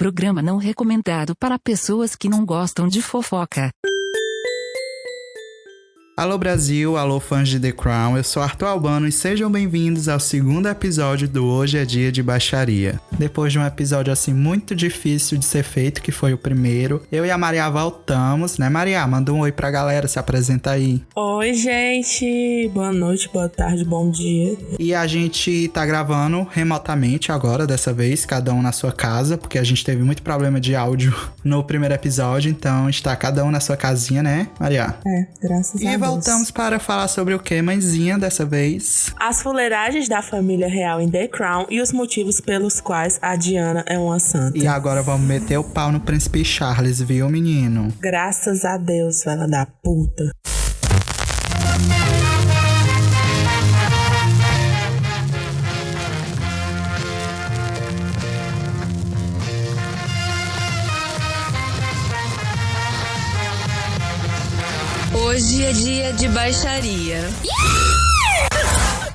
Programa não recomendado para pessoas que não gostam de fofoca. Alô Brasil, alô fãs de The Crown, eu sou Arthur Albano e sejam bem-vindos ao segundo episódio do Hoje é Dia de Baixaria. Depois de um episódio assim muito difícil de ser feito, que foi o primeiro, eu e a Maria voltamos, né Maria? Manda um oi pra galera, se apresenta aí. Oi gente, boa noite, boa tarde, bom dia. E a gente tá gravando remotamente agora, dessa vez, cada um na sua casa, porque a gente teve muito problema de áudio no primeiro episódio, então está cada um na sua casinha, né Maria? Graças a Deus. E voltamos para falar sobre o que, mãezinha, dessa vez? As fuleiragens da família real em The Crown e os motivos pelos quais a Diana é uma santa. E agora vamos meter o pau no príncipe Charles, viu, menino? Graças a Deus, fela da puta. Hoje é dia de baixaria.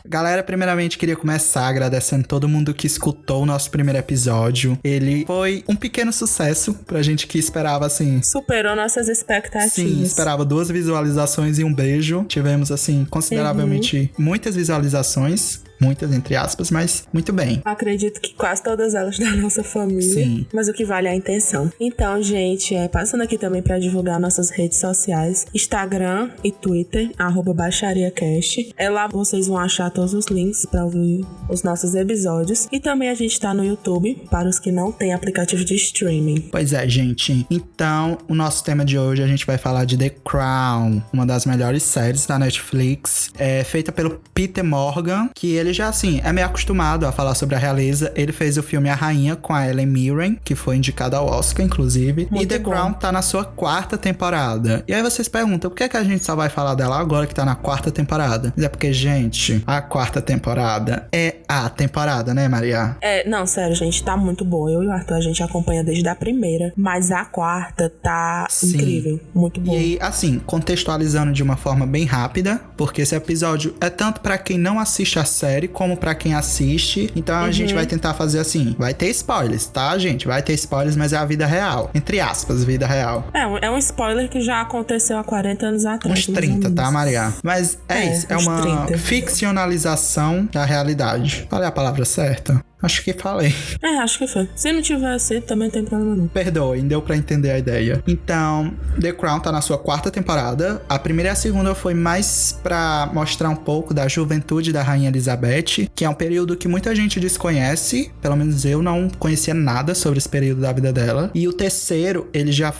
Galera, primeiramente queria começar agradecendo todo mundo que escutou o nosso primeiro episódio. Ele foi um pequeno sucesso pra gente que esperava, assim... Superou nossas expectativas. Sim, esperava 2 visualizações e um beijo. Tivemos, assim, consideravelmente muitas visualizações. Muitas, entre aspas, mas muito bem. Acredito que quase todas elas da nossa família. Sim. Mas o que vale é a intenção. Então, gente, passando aqui também pra divulgar nossas redes sociais. Instagram e Twitter, @baixariacast. Lá vocês vão achar todos os links pra ouvir os nossos episódios. E também a gente tá no YouTube, para os que não têm aplicativo de streaming. Pois é, gente. Então, o nosso tema de hoje, a gente vai falar de The Crown. Uma das melhores séries da Netflix. É feita pelo Peter Morgan, que ele já, assim, é meio acostumado a falar sobre a realeza. Ele fez o filme A Rainha com a Helen Mirren, que foi indicada ao Oscar, inclusive. Muito e The bom. Crown tá na sua 4ª temporada. E aí vocês perguntam, por que a gente só vai falar dela agora que tá na 4ª temporada? Mas é porque, gente, a 4ª temporada é a temporada, né, Maria? Não, sério, gente, tá muito boa. Eu e o Arthur, a gente acompanha desde a primeira. Mas a 4ª tá incrível. Muito boa. E aí, assim, contextualizando de uma forma bem rápida, porque esse episódio é tanto pra quem não assiste a série, como pra quem assiste. Então a gente vai tentar fazer assim. Vai ter spoilers, tá, gente? Vai ter spoilers, mas é a vida real. Entre aspas, vida real. É um spoiler que já aconteceu há 40 anos atrás. Uns 30, tá, Maria? Mas é isso. É uns uma 30. ficcionalização da realidade. Falei a palavra certa? Acho que falei. Acho que foi. Se não tivesse, também tem problema não. Perdoem, deu pra entender a ideia. Então, The Crown tá na sua 4ª temporada. A primeira e a segunda foi mais pra mostrar um pouco da juventude da Rainha Elizabeth, que é um período que muita gente desconhece. Pelo menos eu não conhecia nada sobre esse período da vida dela. E o terceiro, ele já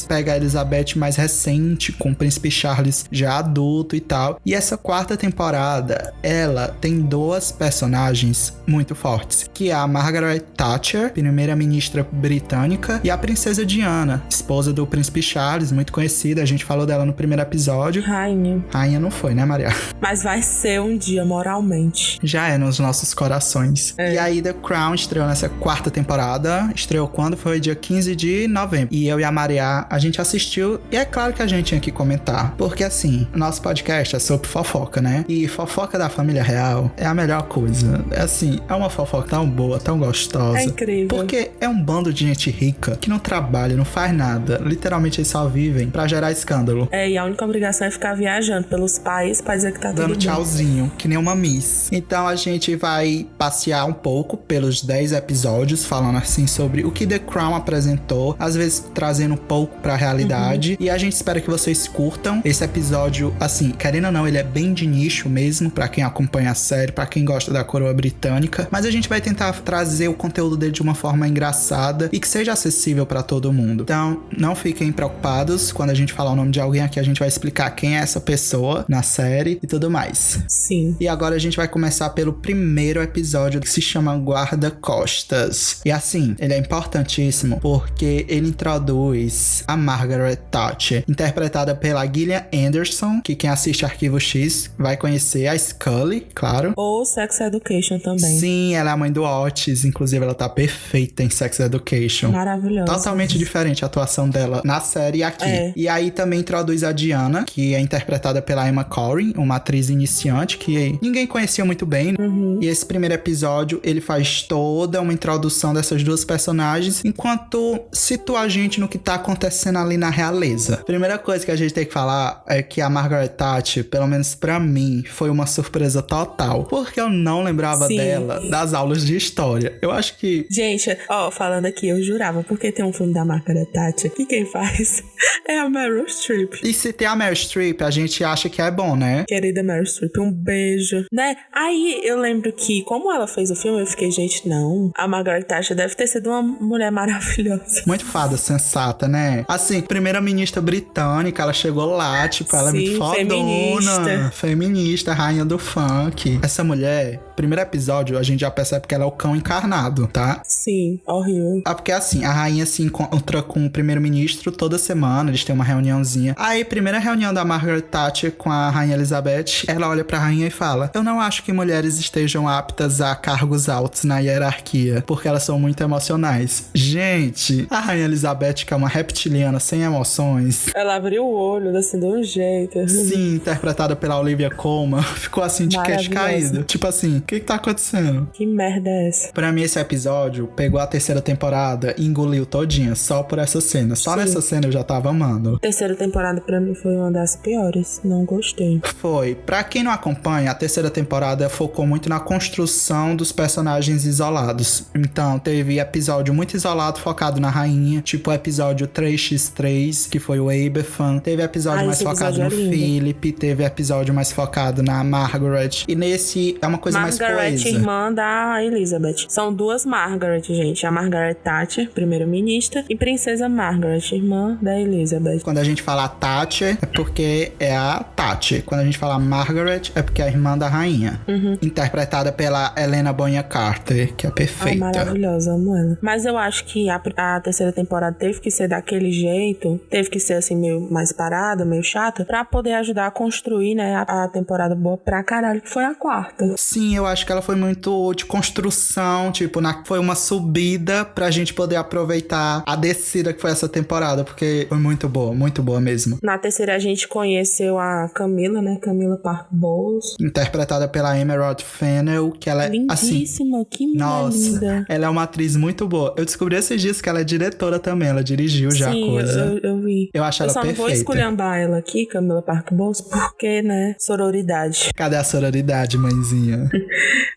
pega a Elizabeth mais recente, com o príncipe Charles já adulto e tal. E essa 4ª temporada, ela tem 2 personagens muito fortes, que é a Margaret Thatcher, primeira-ministra britânica, e a princesa Diana, esposa do príncipe Charles, muito conhecida. A gente falou dela no primeiro episódio. Rainha não foi, né, Maria? Mas vai ser um dia, moralmente. Já é nos nossos corações. E aí The Crown estreou nessa 4ª temporada. Estreou quando? Foi dia 15 de novembro. E eu e a Maria, a gente assistiu. E é claro que a gente tinha que comentar. Porque assim, nosso podcast é sobre fofoca, né? E fofoca da família real é a melhor coisa. É assim, é uma fofoca tão boa, tão gostosa. É incrível. Porque é um bando de gente rica que não trabalha, não faz nada. Literalmente eles só vivem pra gerar escândalo. E a única obrigação é ficar viajando pelos países pra dizer que tá tudo Dando bem. tchauzinho, que nem uma miss. Então a gente vai passear um pouco pelos 10 episódios, falando assim sobre o que The Crown apresentou, às vezes trazendo um pouco pra realidade. E a gente espera que vocês curtam esse episódio, assim, querendo ou não, ele é bem de nicho mesmo, pra quem acompanha a série, pra quem gosta da coroa britânica. Mas a gente vai tentar trazer o conteúdo dele de uma forma engraçada e que seja acessível pra todo mundo. Então, não fiquem preocupados. Quando a gente falar o nome de alguém aqui, a gente vai explicar quem é essa pessoa na série e tudo mais. Sim. E agora a gente vai começar pelo primeiro episódio, que se chama Guarda-Costas. E assim, ele é importantíssimo porque ele introduz a Margaret Thatcher, interpretada pela Gillian Anderson, que quem assiste Arquivo X vai conhecer, a Scully, claro. Ou Sex Education também. Sim, ela é a mãe mãe do Otis. Inclusive, ela tá perfeita em Sex Education. Maravilhosa. Totalmente diferente a atuação dela na série e aqui. E aí também introduz a Diana, que é interpretada pela Emma Corrin, uma atriz iniciante que ninguém conhecia muito bem. E esse primeiro episódio, ele faz toda uma introdução dessas duas personagens, enquanto situa a gente no que tá acontecendo ali na realeza. Primeira coisa que a gente tem que falar é que a Margaret Thatcher, pelo menos pra mim, foi uma surpresa total, porque eu não lembrava dela das aulas de história. Eu acho que... Gente, falando aqui, eu jurava, porque tem um filme da Margaret Thatcher que quem faz é a Meryl Streep. E se tem a Meryl Streep, a gente acha que é bom, né? Querida Meryl Streep, um beijo, né? Aí eu lembro que, como ela fez o filme, eu fiquei, gente, não, a Margaret Thatcher deve ter sido uma mulher maravilhosa. Muito fada, sensata, né? Assim, primeira-ministra britânica, ela chegou lá, tipo, ela é muito fodona. Feminista, rainha do funk. Essa mulher, primeiro episódio, a gente já percebe que ela é o cão encarnado, tá? Sim, horrível. Porque assim, a rainha se encontra com o primeiro-ministro toda semana, eles têm uma reuniãozinha. Aí, primeira reunião da Margaret Thatcher com a rainha Elizabeth, ela olha pra rainha e fala: eu não acho que mulheres estejam aptas a cargos altos na hierarquia, porque elas são muito emocionais. Gente, a rainha Elizabeth, que é uma reptiliana sem emoções... Ela abriu o olho, assim, de um jeito. Sim, interpretada pela Olivia Colman, ficou assim de queixo caído. Tipo assim, o que tá acontecendo? Que merda é essa? Pra mim, esse episódio pegou a terceira temporada e engoliu todinha, só por essa cena. Só nessa cena eu já tava amando. A terceira temporada pra mim foi uma das piores, não gostei. Foi. Pra quem não acompanha, a terceira temporada focou muito na construção dos personagens isolados. Então, teve episódio muito isolado, focado na rainha, tipo o episódio 3x3, que foi o Aberfan. Teve episódio mais focado no Philip, teve episódio mais focado na Margaret. E nesse é uma coisa mais coesa. Margaret, irmã da Elizabeth. São duas Margaret, gente. A Margaret Thatcher, primeira-ministra, e Princesa Margaret, irmã da Elizabeth. Quando a gente fala Thatcher, é porque é a Thatcher. Quando a gente fala Margaret, é porque é a irmã da rainha. Interpretada pela Helena Bonham Carter, que é perfeita. Maravilhosa, amo ela. Mas eu acho que a terceira temporada teve que ser daquele jeito, teve que ser assim, meio mais parada, meio chata, pra poder ajudar a construir, né, a temporada boa pra caralho, que foi a quarta. Sim, eu acho que ela foi muito de construção, tipo, foi uma subida pra gente poder aproveitar a descida que foi essa temporada, porque foi muito boa mesmo. Na terceira a gente conheceu a Camila, né, Camila Parker Bowles. Interpretada pela Emerald Fennell, que ela é, lindíssima, assim, que mulher linda. Ela é uma atriz muito boa. Eu descobri esses dias que ela é diretora também, ela dirigiu já a coisa. Eu vi. Eu acho ela perfeita. Eu só não vou esculhambar ela aqui, Camila Parker Bowles, porque, né, sororidade. Cadê a sororidade, mãezinha?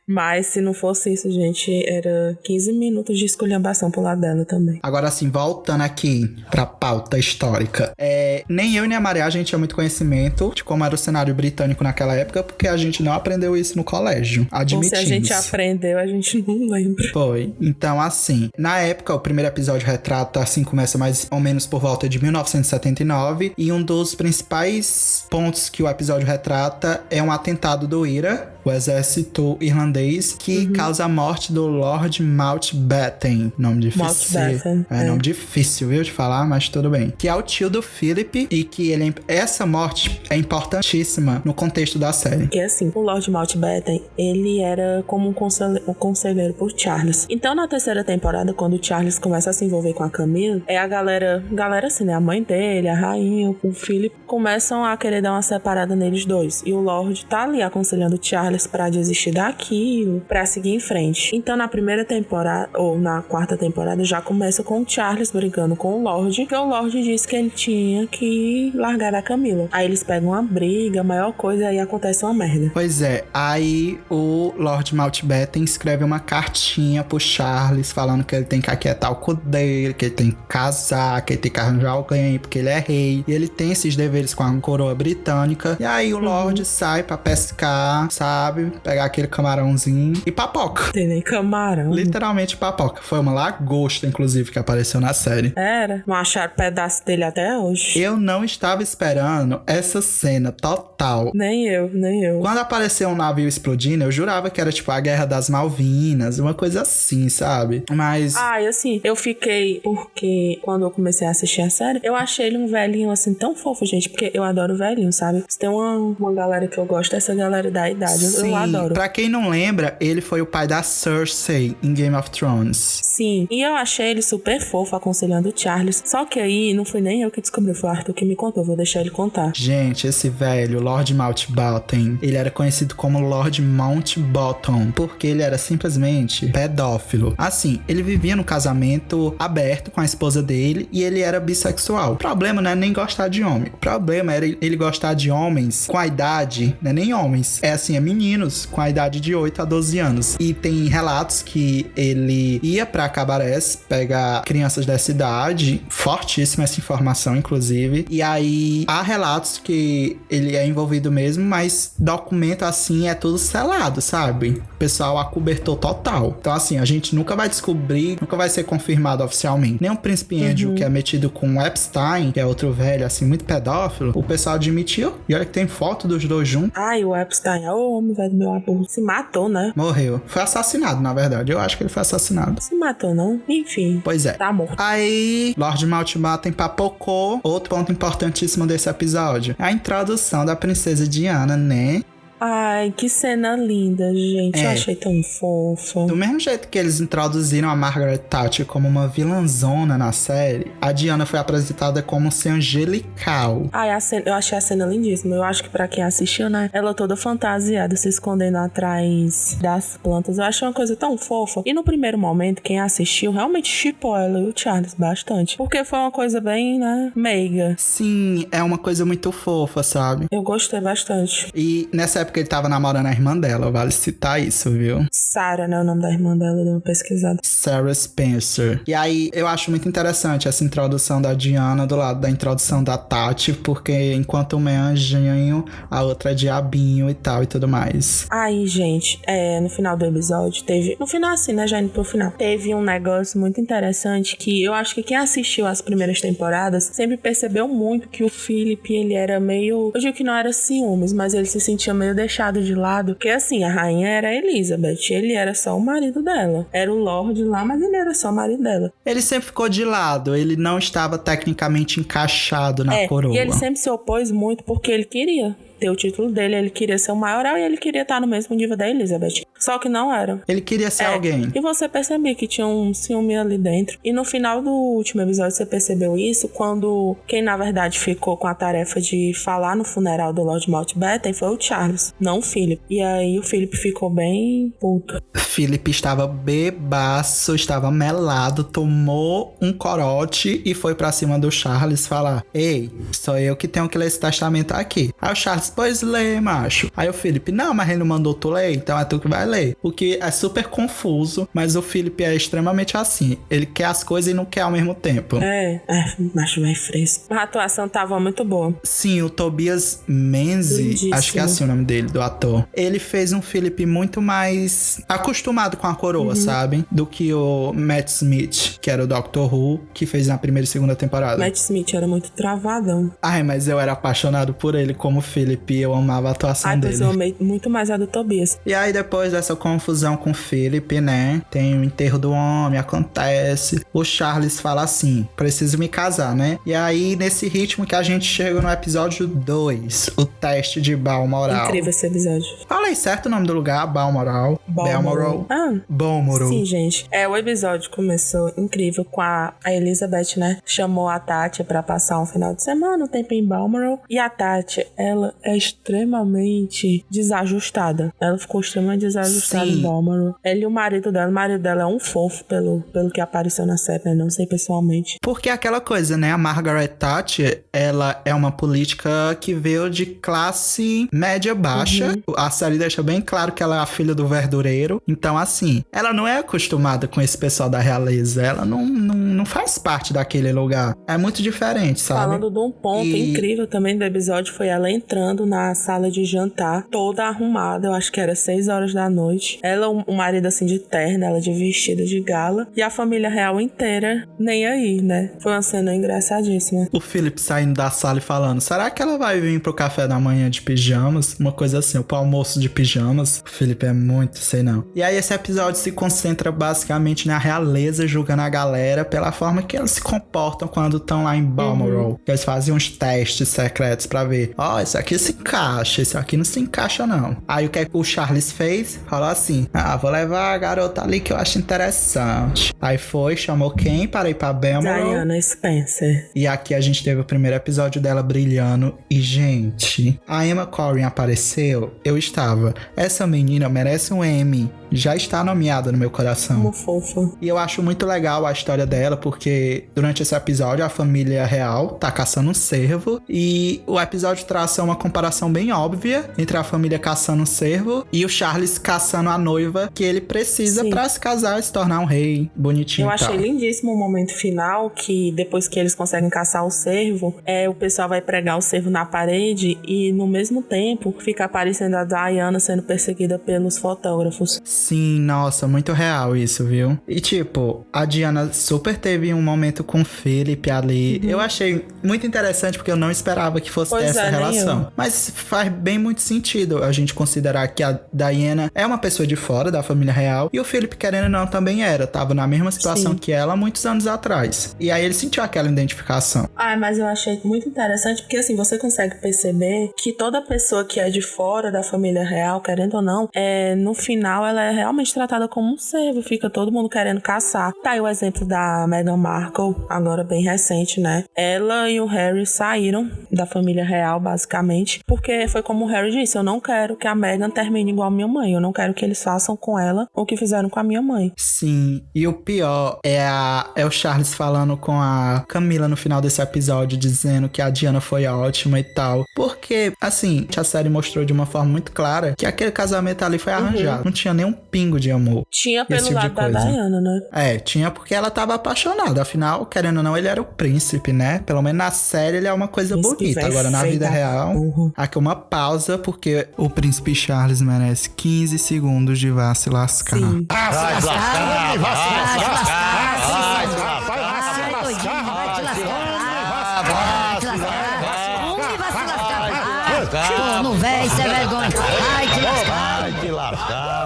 Mas se não fosse isso, gente, era 15 minutos de esculhambação pro lado dela também. Agora assim, voltando aqui pra pauta histórica. Nem eu nem a Maria, a gente tinha muito conhecimento de como era o cenário britânico naquela época, porque a gente não aprendeu isso no colégio. Admitimos. Ou se a gente aprendeu, a gente não lembra. Foi. Então, assim, na época, o primeiro episódio retrata, assim, começa mais ou menos por volta de 1979, e um dos principais pontos que o episódio retrata é um atentado do IRA, o exército irlandês, que causa a morte do Lord Mountbatten. Nome difícil. Nome difícil, viu, de falar, mas tudo bem. Que é o tio do Philip, e que essa morte é importantíssima no contexto da série. Que assim, o Lord Mountbatten, ele era como um conselheiro por Charles. Então, na terceira temporada, quando o Charles começa a se envolver com a Camila, a galera assim, né, a mãe dele, a rainha, o Philip, começam a querer dar uma separada neles dois. E o Lord tá ali aconselhando o Charles pra desistir daquilo, pra seguir em frente. Então, na primeira temporada, ou na quarta temporada, já começa com o Charles brigando com o Lord, porque o Lord disse que ele tinha que largar a Camila. Aí eles pegam uma briga, a maior coisa, aí acontece uma merda. Pois é, aí o Lord Mountbatten escreve uma cartinha pro Charles, falando que ele tem que aquietar o cu dele, que ele tem que casar, que ele tem que arranjar alguém, porque ele é rei, e ele tem esses deveres com a coroa britânica. E aí o Lord sai pra pescar, sabe? Pegar aquele camarãozinho e papoca. Tem nem camarão. Literalmente papoca. Foi uma lagosta, inclusive, que apareceu na série. Era. Não acharam pedaço dele até hoje. Eu não estava esperando essa cena total. Nem eu. Quando apareceu um navio explodindo, eu jurava que era tipo a Guerra das Malvinas, uma coisa assim, sabe? Mas... e assim, eu fiquei... Porque quando eu comecei a assistir a série, eu achei ele um velhinho, assim, tão fofo, gente. Porque eu adoro velhinho, sabe? Se tem uma galera que eu gosto, essa galera da idade. Sim, eu adoro. Pra quem não lembra, ele foi o pai pai da Cersei em Game of Thrones. Sim, e eu achei ele super fofo aconselhando o Charles. Só que aí não fui nem eu que descobri, foi o Arthur que me contou. Vou deixar ele contar. Gente, esse velho, Lord Mountbatten, ele era conhecido como Lord Mountbatten, porque ele era simplesmente pedófilo. Assim, ele vivia no casamento aberto com a esposa dele e ele era bissexual. O problema não é nem gostar de homem. O problema era ele gostar de homens com a idade, não é nem homens, é assim, é meninos com a idade de 8 a 12 anos. E tem relatos que ele ia pra cabarés pegar crianças dessa idade, fortíssima essa informação, inclusive. E aí, há relatos que ele é envolvido mesmo, mas documento assim é tudo selado, sabe? O pessoal acobertou total. Então, assim, a gente nunca vai descobrir, nunca vai ser confirmado oficialmente. Nem o Príncipe Andrew, que é metido com o Epstein, que é outro velho, assim, muito pedófilo, o pessoal admitiu. E olha que tem foto dos dois juntos. Ai, o Epstein é o homem, velho, meu amor. Se matou, né? Morreu. Foi assassinado, na verdade. Eu acho que ele foi assassinado. Se matou, não? Enfim. Pois é. Tá morto. Aí, Lord Mountbatten papocou. Outro ponto importantíssimo desse episódio. A introdução da princesa Diana, né? Ai, que cena linda, gente. Eu achei tão fofa. Do mesmo jeito que eles introduziram a Margaret Thatcher como uma vilãzona na série, a Diana foi apresentada como ser angelical. Ai, eu achei a cena lindíssima. Eu acho que pra quem assistiu, né? Ela toda fantasiada, se escondendo atrás das plantas. Eu achei uma coisa tão fofa. E no primeiro momento, quem assistiu realmente shippou ela e o Charles bastante. Porque foi uma coisa bem, né? Meiga. Sim, é uma coisa muito fofa, sabe? Eu gostei bastante. E nessa época ele tava namorando a irmã dela, vale citar isso, viu? Sarah, né? O nome da irmã dela, deu uma pesquisada. Sarah Spencer. E aí, eu acho muito interessante essa introdução da Diana do lado da introdução da Tati, porque enquanto uma é anjinho, a outra é diabinho e tal e tudo mais. Aí, gente, no final do episódio teve... No final assim, né? Já indo pro final. Teve um negócio muito interessante que eu acho que quem assistiu as primeiras temporadas sempre percebeu muito que o Philip, ele era meio... Eu digo que não era ciúmes, mas ele se sentia meio deixado de lado. Porque assim, a rainha era a Elizabeth. Ele era só o marido dela. Era o Lorde lá, mas ele era só o marido dela. Ele sempre ficou de lado. Ele não estava tecnicamente encaixado na coroa. E ele sempre se opôs muito porque ele queria ter o título dele, ele queria ser o maioral e ele queria estar no mesmo nível da Elizabeth. Só que não era. Ele queria ser alguém. E você percebia que tinha um ciúme ali dentro. E no final do último episódio você percebeu isso quando quem na verdade ficou com a tarefa de falar no funeral do Lord Mountbatten foi o Charles, não o Philip. E aí o Philip ficou bem puto. Philip estava bebaço, estava melado, tomou um corote e foi pra cima do Charles falar: ei, sou eu que tenho que ler esse testamento aqui. Aí o Charles: pois lê, macho. Aí o Philip: não, mas ele não mandou tu ler, então é tu que vai ler. O que é super confuso, mas o Philip é extremamente assim. Ele quer as coisas e não quer ao mesmo tempo. Macho vai fresco. A atuação tava muito boa. Sim, o Tobias Menzies, acho que é assim o nome dele, do ator. Ele fez um Philip muito mais acostumado com a coroa, sabe? Do que o Matt Smith, que era o Doctor Who, que fez na primeira e segunda temporada. Matt Smith era muito travadão. Ai, mas eu era apaixonado por ele como Philip, eu amava a atuação dele. Pois eu amei muito mais a do Tobias. E aí depois dessa confusão com o Philip, né, tem o enterro do homem, acontece. O Charles fala assim: preciso me casar, né? E aí nesse ritmo que a gente chega no episódio 2, o teste de Balmoral. Incrível esse episódio. Falei certo o nome do lugar? Balmoral. Balmoral. Balmoral. Sim, gente. O episódio começou incrível com a Elizabeth, né? Chamou a Tati pra passar um final de semana, um tempo em Balmoral. E a Tati, ela é extremamente desajustada. Ela ficou extremamente desajustada em Balmoral. Ela e o marido dela é um fofo pelo que apareceu na série, né? Não sei pessoalmente. Porque é aquela coisa, né? A Margaret Thatcher, ela é uma política que veio de classe média baixa. A série deixa bem claro que ela é a filha do verdureiro. Então, assim, ela não é acostumada com esse pessoal da realeza. Ela não faz parte daquele lugar. É muito diferente, sabe? Falando de um ponto incrível também do episódio, foi ela entrando na sala de jantar, toda arrumada. Eu acho que era 6 horas da noite. Ela, o marido assim de terno, ela de vestida de gala. E a família real inteira nem aí, né? Foi uma cena engraçadíssima. O Philip saindo da sala e falando: será que ela vai vir pro café da manhã de pijamas? Uma coisa assim, pro almoço de pijamas. O Philip é muito, sei não. E aí esse episódio se concentra basicamente na realeza, julgando a galera pela forma que eles se comportam quando estão lá em Balmoral. Eles fazem uns testes secretos pra ver: esse aqui se encaixa, esse aqui não se encaixa não. Aí o que o Charles fez? Falou assim, vou levar a garota ali que eu acho interessante. Aí foi, chamou quem para ir pra Balmoral? Diana Spencer. E aqui a gente teve o primeiro episódio dela brilhando. E, gente, a Emma Corrin apareceu, eu estava. Essa menina merece um Emmy. Já está nomeada no meu coração. Como fofa. E eu acho muito legal a história dela, porque durante esse episódio a família real tá caçando um cervo. E o episódio traça uma comparação bem óbvia entre a família caçando um cervo e o Charles caçando a noiva que ele precisa pra se casar e se tornar um rei bonitinho. Eu achei lindíssimo o momento final, que depois que eles conseguem caçar o cervo, o pessoal vai pregar o cervo na parede e no mesmo tempo fica aparecendo a Diana sendo perseguida pelos fotógrafos. Sim, nossa, muito real isso, viu? E tipo, a Diana super teve um momento com o Philip ali. Eu achei muito interessante porque eu não esperava que fosse ter essa relação. Mas faz bem muito sentido a gente considerar que a Diana é uma pessoa de fora da família real e o Philip, querendo ou não, também era. Tava na mesma situação que ela muitos anos atrás. E aí ele sentiu aquela identificação. Mas eu achei muito interessante porque assim, você consegue perceber que toda pessoa que é de fora da família real, querendo ou não, no final ela é realmente tratada como um servo, fica todo mundo querendo caçar. Tá aí o exemplo da Meghan Markle, agora bem recente, né? Ela e o Harry saíram da família real, basicamente, porque foi como o Harry disse, eu não quero que a Meghan termine igual a minha mãe, eu não quero que eles façam com ela o que fizeram com a minha mãe. Sim, e o pior é o Charles falando com a Camila no final desse episódio, dizendo que a Diana foi ótima e tal, porque, assim, a série mostrou de uma forma muito clara que aquele casamento ali foi arranjado, não tinha nenhum pingo de amor. Tinha pelo lado da Diana, né? Tinha porque ela tava apaixonada. Afinal, querendo ou não, ele era o príncipe, né? Pelo menos na série ele é uma coisa bonita. Agora, na vida real, aqui uma pausa, porque o príncipe Charles merece 15 segundos de vá se lascar. Sim. Vai se lascar! Vai se lascar! No véi, isso é vergonha. Ai, que lascar. Vai te lascar.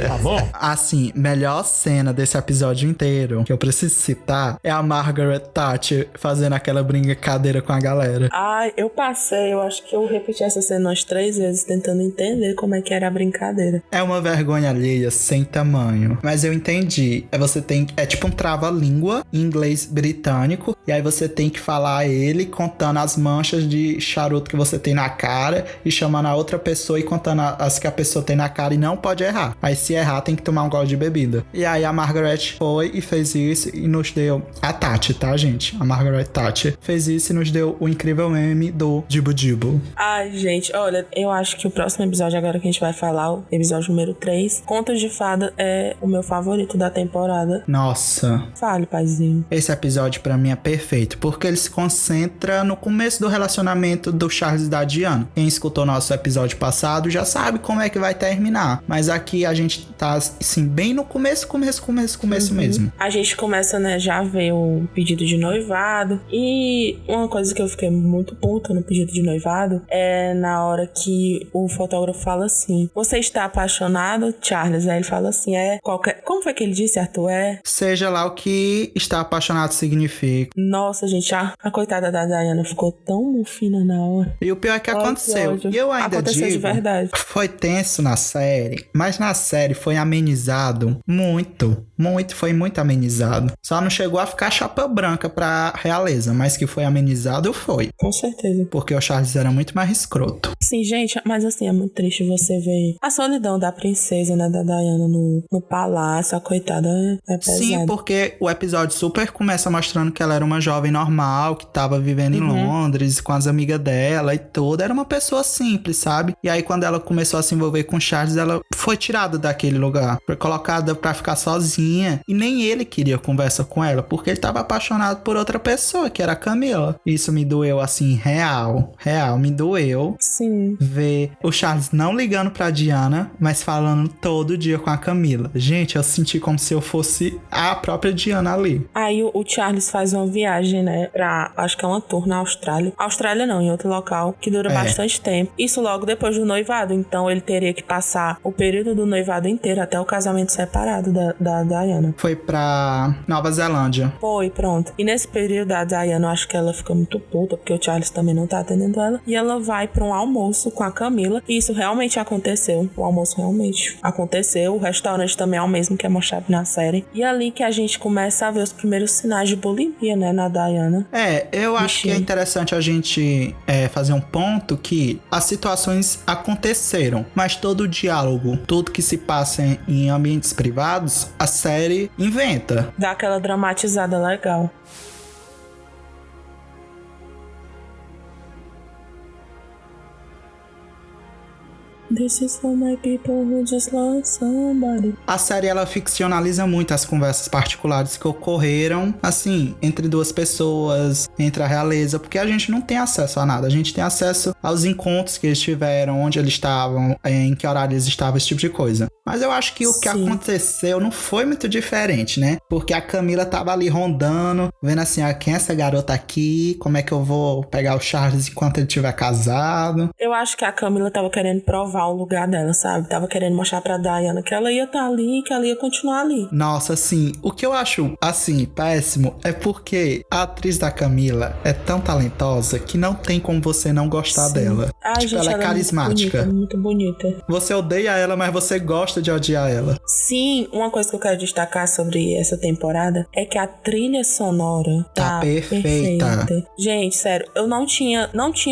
Tá bom? Assim, melhor cena desse episódio inteiro, que eu preciso citar, é a Margaret Thatcher fazendo aquela brincadeira com a galera. Eu acho que eu repeti essa cena umas 3 vezes, tentando entender como é que era a brincadeira. É uma vergonha alheia sem tamanho. Mas eu entendi. É tipo um trava-língua em inglês britânico. E aí você tem que falar ele contando as manchas de charuto que você tem na cara e chamando a outra pessoa e contando as que a pessoa tem na cara e não pode errar. Aí se errar tem que tomar um gole de bebida. E aí a Margaret foi e fez isso e nos deu... A Tati, tá, gente? A Margaret Thatcher fez isso e nos deu o incrível meme do Dibu Dibu. Ai, gente, olha, eu acho que o próximo episódio agora que a gente vai falar, o episódio número 3, Contos de Fada, é o meu favorito da temporada. Nossa. Fale, paizinho. Esse episódio pra mim é perfeito, porque ele se concentra no começo do relacionamento do Charles e da Diana. Quem escutou nosso episódio passado já sabe como é que vai terminar, mas aqui a gente tá, assim, bem no começo mesmo. A gente começa, né, já ver o pedido de noivado, e uma coisa que eu fiquei muito puta no pedido de noivado é na hora que o fotógrafo fala assim, você está apaixonado, Charles? Aí ele fala assim, como foi que ele disse, Arthur? Seja lá o que estar apaixonado significa. Nossa, gente, a coitada da Diana ficou tão fina na hora. E o pior é que aconteceu. E eu ainda aconteceu digo, de verdade. Foi tenso na série, mas na série foi amenizado muito, foi muito amenizado. Só não chegou a ficar chapa branca pra realeza, mas que foi amenizado, foi. Com certeza. Porque o Charles era muito mais escroto. Sim, gente, mas assim, é muito triste você ver a solidão da princesa, né, da Diana no palácio, a coitada é pesada. Sim, porque o episódio super começa mostrando que ela era uma jovem normal, que tava vivendo em Londres, com as amigas dela e tudo. Era uma pessoa simples, sabe? E aí quando ela começou a se envolver com o Charles, ela foi tirada daquele lugar. Foi colocada pra ficar sozinha. E nem ele queria conversa com ela, porque ele tava apaixonado por outra pessoa, que era a Camila. Isso me doeu, assim, real, me doeu. Sim. Ver o Charles não ligando pra Diana, mas falando todo dia com a Camila. Gente, eu senti como se eu fosse a própria Diana ali. Aí o Charles faz uma viagem, né, pra, acho que é uma tour na Austrália. Austrália não, em outro local, que dura bastante tempo. Isso logo depois do noivado, então ele teria que passar o período do noivado inteiro até o casamento separado da Diana. Foi pra Nova Zelândia. Foi, pronto. E nesse período a Diana, eu acho que ela fica muito puta, porque o Charles também não tá atendendo ela. E ela vai pra um almoço com a Camila. E isso realmente aconteceu. O almoço realmente aconteceu. O restaurante também é o mesmo que é mostrado na série. E é ali que a gente começa a ver os primeiros sinais de bulimia, né, na Diana. Eu acho que é interessante a gente fazer um ponto que as situações aconteceram, mas todo o diálogo, tudo que se passa em ambientes privados, a série inventa. Dá aquela dramatizada legal. This is for my people who just love somebody. A série, ela ficcionaliza muito as conversas particulares que ocorreram, assim, entre duas pessoas, entre a realeza, porque a gente não tem acesso a nada. A gente tem acesso aos encontros que eles tiveram, onde eles estavam, em que horário eles estavam, esse tipo de coisa. Mas eu acho que o que aconteceu não foi muito diferente, né? Porque a Camila tava ali rondando, vendo assim, quem é essa garota aqui? Como é que eu vou pegar o Charles enquanto ele estiver casado? Eu acho que a Camila tava querendo provar o lugar dela, sabe? Tava querendo mostrar pra Diana que ela ia estar ali, que ela ia continuar ali. Nossa, assim, o que eu acho, assim, péssimo é porque a atriz da Camila é tão talentosa que não tem como você não gostar dela. Ai, gente, ela é carismática. Muito bonita. Você odeia ela, mas você gosta de odiar ela. Sim, uma coisa que eu quero destacar sobre essa temporada é que a trilha sonora tá perfeita. Gente, sério, eu não tinha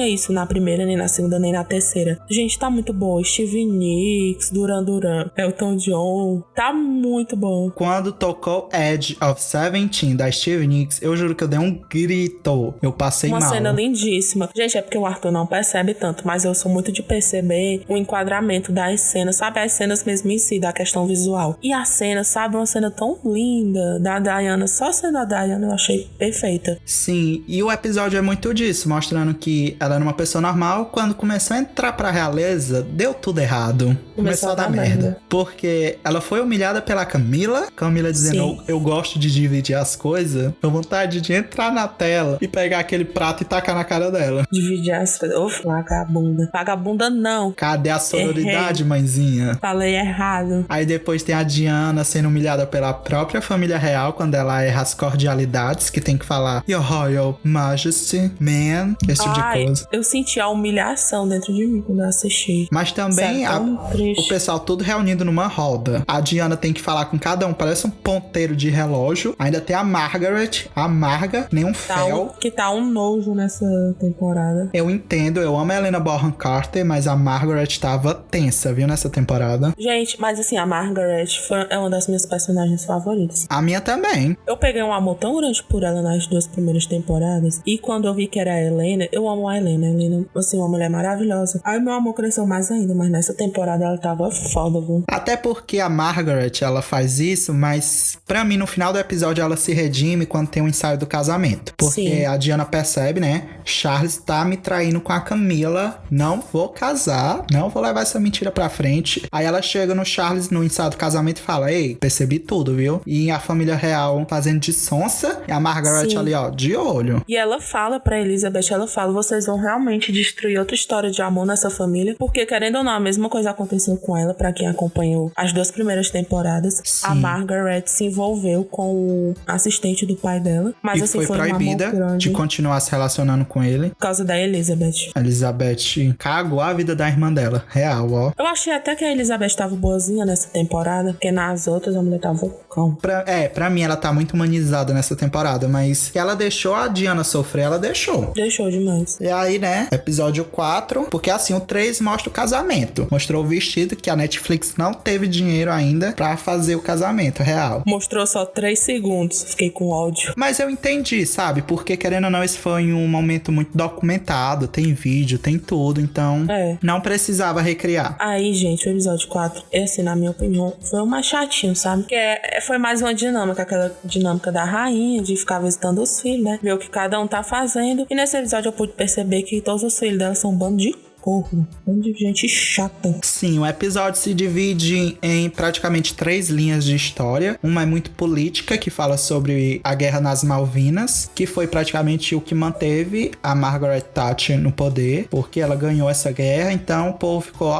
isso na primeira, nem na segunda, nem na terceira. Gente, tá muito boa. Stevie Nicks, Duran Duran, Elton John, tá muito bom. Quando tocou Edge of 17 da Stevie Nicks, eu juro que eu dei um grito. Eu passei mal. Uma cena lindíssima. Gente, é porque o Arthur não percebe tanto, mas eu sou muito de perceber o enquadramento das cenas, sabe? As cenas mesmo em si, da questão visual. E a cena, sabe? Uma cena tão linda da Diana, só sendo a Diana, eu achei perfeita. Sim, e o episódio é muito disso, mostrando que ela era uma pessoa normal. Quando começou a entrar pra realeza, deu tudo errado. Começou a dar merda. Porque ela foi humilhada pela Camila dizendo, eu gosto de dividir as coisas. Eu vontade de entrar na tela e pegar aquele prato e tacar na cara dela. Dividir as coisas. Ô, vagabunda. Vagabunda não. Cadê a sororidade, mãezinha? Falei errado. Aí depois tem a Diana sendo humilhada pela própria família real, quando ela erra as cordialidades, que tem que falar Your Royal Majesty, man, esse tipo de coisa. Eu senti a humilhação dentro de mim quando eu assisti. Mas também o pessoal todo reunido numa roda. A Diana tem que falar com cada um, parece um ponteiro de relógio. Ainda tem a Margaret, amarga, nem um fel. Que tá um nojo nessa temporada. Eu entendo, eu amo a Helena Bonham Carter, mas a Margaret tava tensa, viu, nessa temporada. Gente, mas assim, a Margaret é uma das minhas personagens favoritas. A minha também. Eu peguei um amor tão grande por ela nas 2 primeiras temporadas. E quando eu vi que era a Helena, eu amo a Helena. A Helena, assim, uma mulher maravilhosa. Aí meu amor cresceu mais ainda, mas nessa temporada ela tava foda, viu? Até porque a Margaret, ela faz isso, mas pra mim, no final do episódio, ela se redime quando tem o ensaio do casamento. Porque a Diana percebe, né? Charles tá me traindo com a Camila. Não vou casar. Não vou levar essa mentira pra frente. Aí ela chega no Charles no ensaio do casamento e fala, ei, percebi tudo, viu? E a família real fazendo de sonsa. E a Margaret ali, ó, de olho. E ela fala pra Elizabeth, vocês vão realmente destruir outra história de amor nessa família. Porque, querendo ou não, a mesma coisa aconteceu com ela, pra quem acompanhou as 2 primeiras temporadas. Sim. A Margaret se envolveu com o assistente do pai dela. Mas, e assim, foi proibida de continuar se relacionando com ele. Por causa da Elizabeth. A Elizabeth cagou a vida da irmã dela. Real, ó. Eu achei até que a Elizabeth tava boazinha nessa temporada, porque nas outras a mulher tava cão. Pra mim ela tá muito humanizada nessa temporada, mas que ela deixou a Diana sofrer, ela deixou. Deixou demais. E aí, né, episódio 4, porque assim, o 3 mostra o casamento. Mostrou o vestido que a Netflix não teve dinheiro ainda pra fazer o casamento real. Mostrou só 3 segundos, fiquei com ódio. Mas eu entendi, sabe? Porque querendo ou não, esse foi um momento muito documentado, tem vídeo, tem tudo, então não precisava recriar. Aí, gente, o episódio 4, assim, na minha opinião, foi o mais chatinho, sabe? Porque foi mais uma dinâmica, aquela dinâmica da rainha, de ficar visitando os filhos, né? Ver o que cada um tá fazendo. E nesse episódio eu pude perceber que todos os filhos dela são um bando de corno. Bando de gente chata. Sim, o episódio se divide em praticamente 3 linhas de história. Uma é muito política, que fala sobre a guerra nas Malvinas, que foi praticamente o que manteve a Margaret Thatcher no poder, porque ela ganhou essa guerra, então o povo ficou,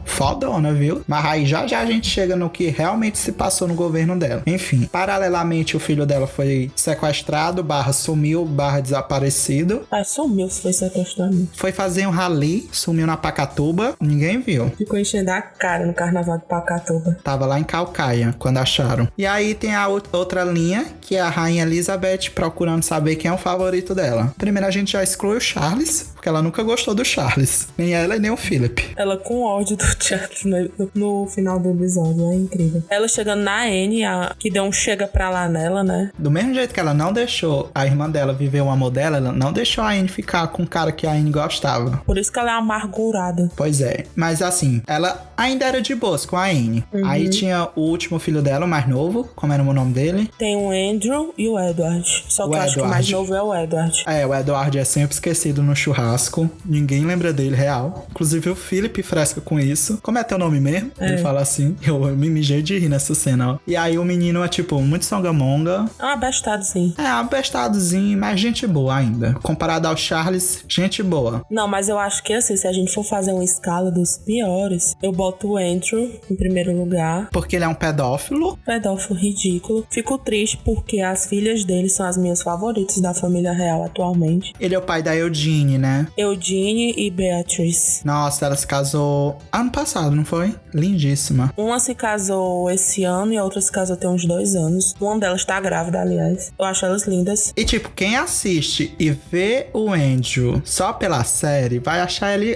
fodona, viu? Mas aí já a gente chega no que realmente se passou no governo dela. Enfim, paralelamente o filho dela foi sequestrado, sumiu, desaparecido. Sumiu se foi sequestrado. Foi fazer um rally, sumiu na Pacatuba, ninguém viu. Ficou enchendo a cara no carnaval de Pacatuba. Tava lá em Calcaia, quando acharam. E aí tem a outra linha, que é a Rainha Elizabeth procurando saber quem é o favorito dela. Primeiro a gente já exclui o Charles, porque ela nunca gostou do Charles. Nem ela e nem o Philip. Ela com ódio do Charles no final do episódio, é incrível. Ela chegando na Anne, que deu um chega pra lá nela, né? Do mesmo jeito que ela não deixou a irmã dela viver o amor dela, ela não deixou a Anne ficar com o cara que a Anne gostava. Por isso que ela é amargurada. Pois é. Mas assim, ela ainda era de boas com a Anne. Aí tinha o último filho dela, o mais novo. Como era o nome dele? Tem o Andrew e o Edward. Só que eu acho que o mais novo é o Edward. O Edward é sempre esquecido no churrasco. Ninguém lembra dele, real. Inclusive o Philip fresca com isso. Como é teu nome mesmo? Ele fala assim. Eu me mijei de rir nessa cena, ó. E aí o menino é tipo, muito songamonga. É um abestadozinho. Abestadozinho, mas gente boa ainda. Comparado ao Charles, gente boa. Não, mas eu acho que assim, se a gente for fazer uma escala dos piores, eu boto o Andrew em primeiro lugar. Porque ele é um pedófilo. Pedófilo ridículo. Fico triste porque as filhas dele são as minhas favoritas da família real atualmente. Ele é o pai da Eugene, né? Eugene e Beatrice. Nossa, ela se casou ano passado, não foi? Lindíssima. Uma se casou esse ano e a outra se casou tem uns 2 anos. Uma delas tá grávida, aliás. Eu acho elas lindas. E tipo, quem assiste e vê o Andrew só pela série, vai achar ele,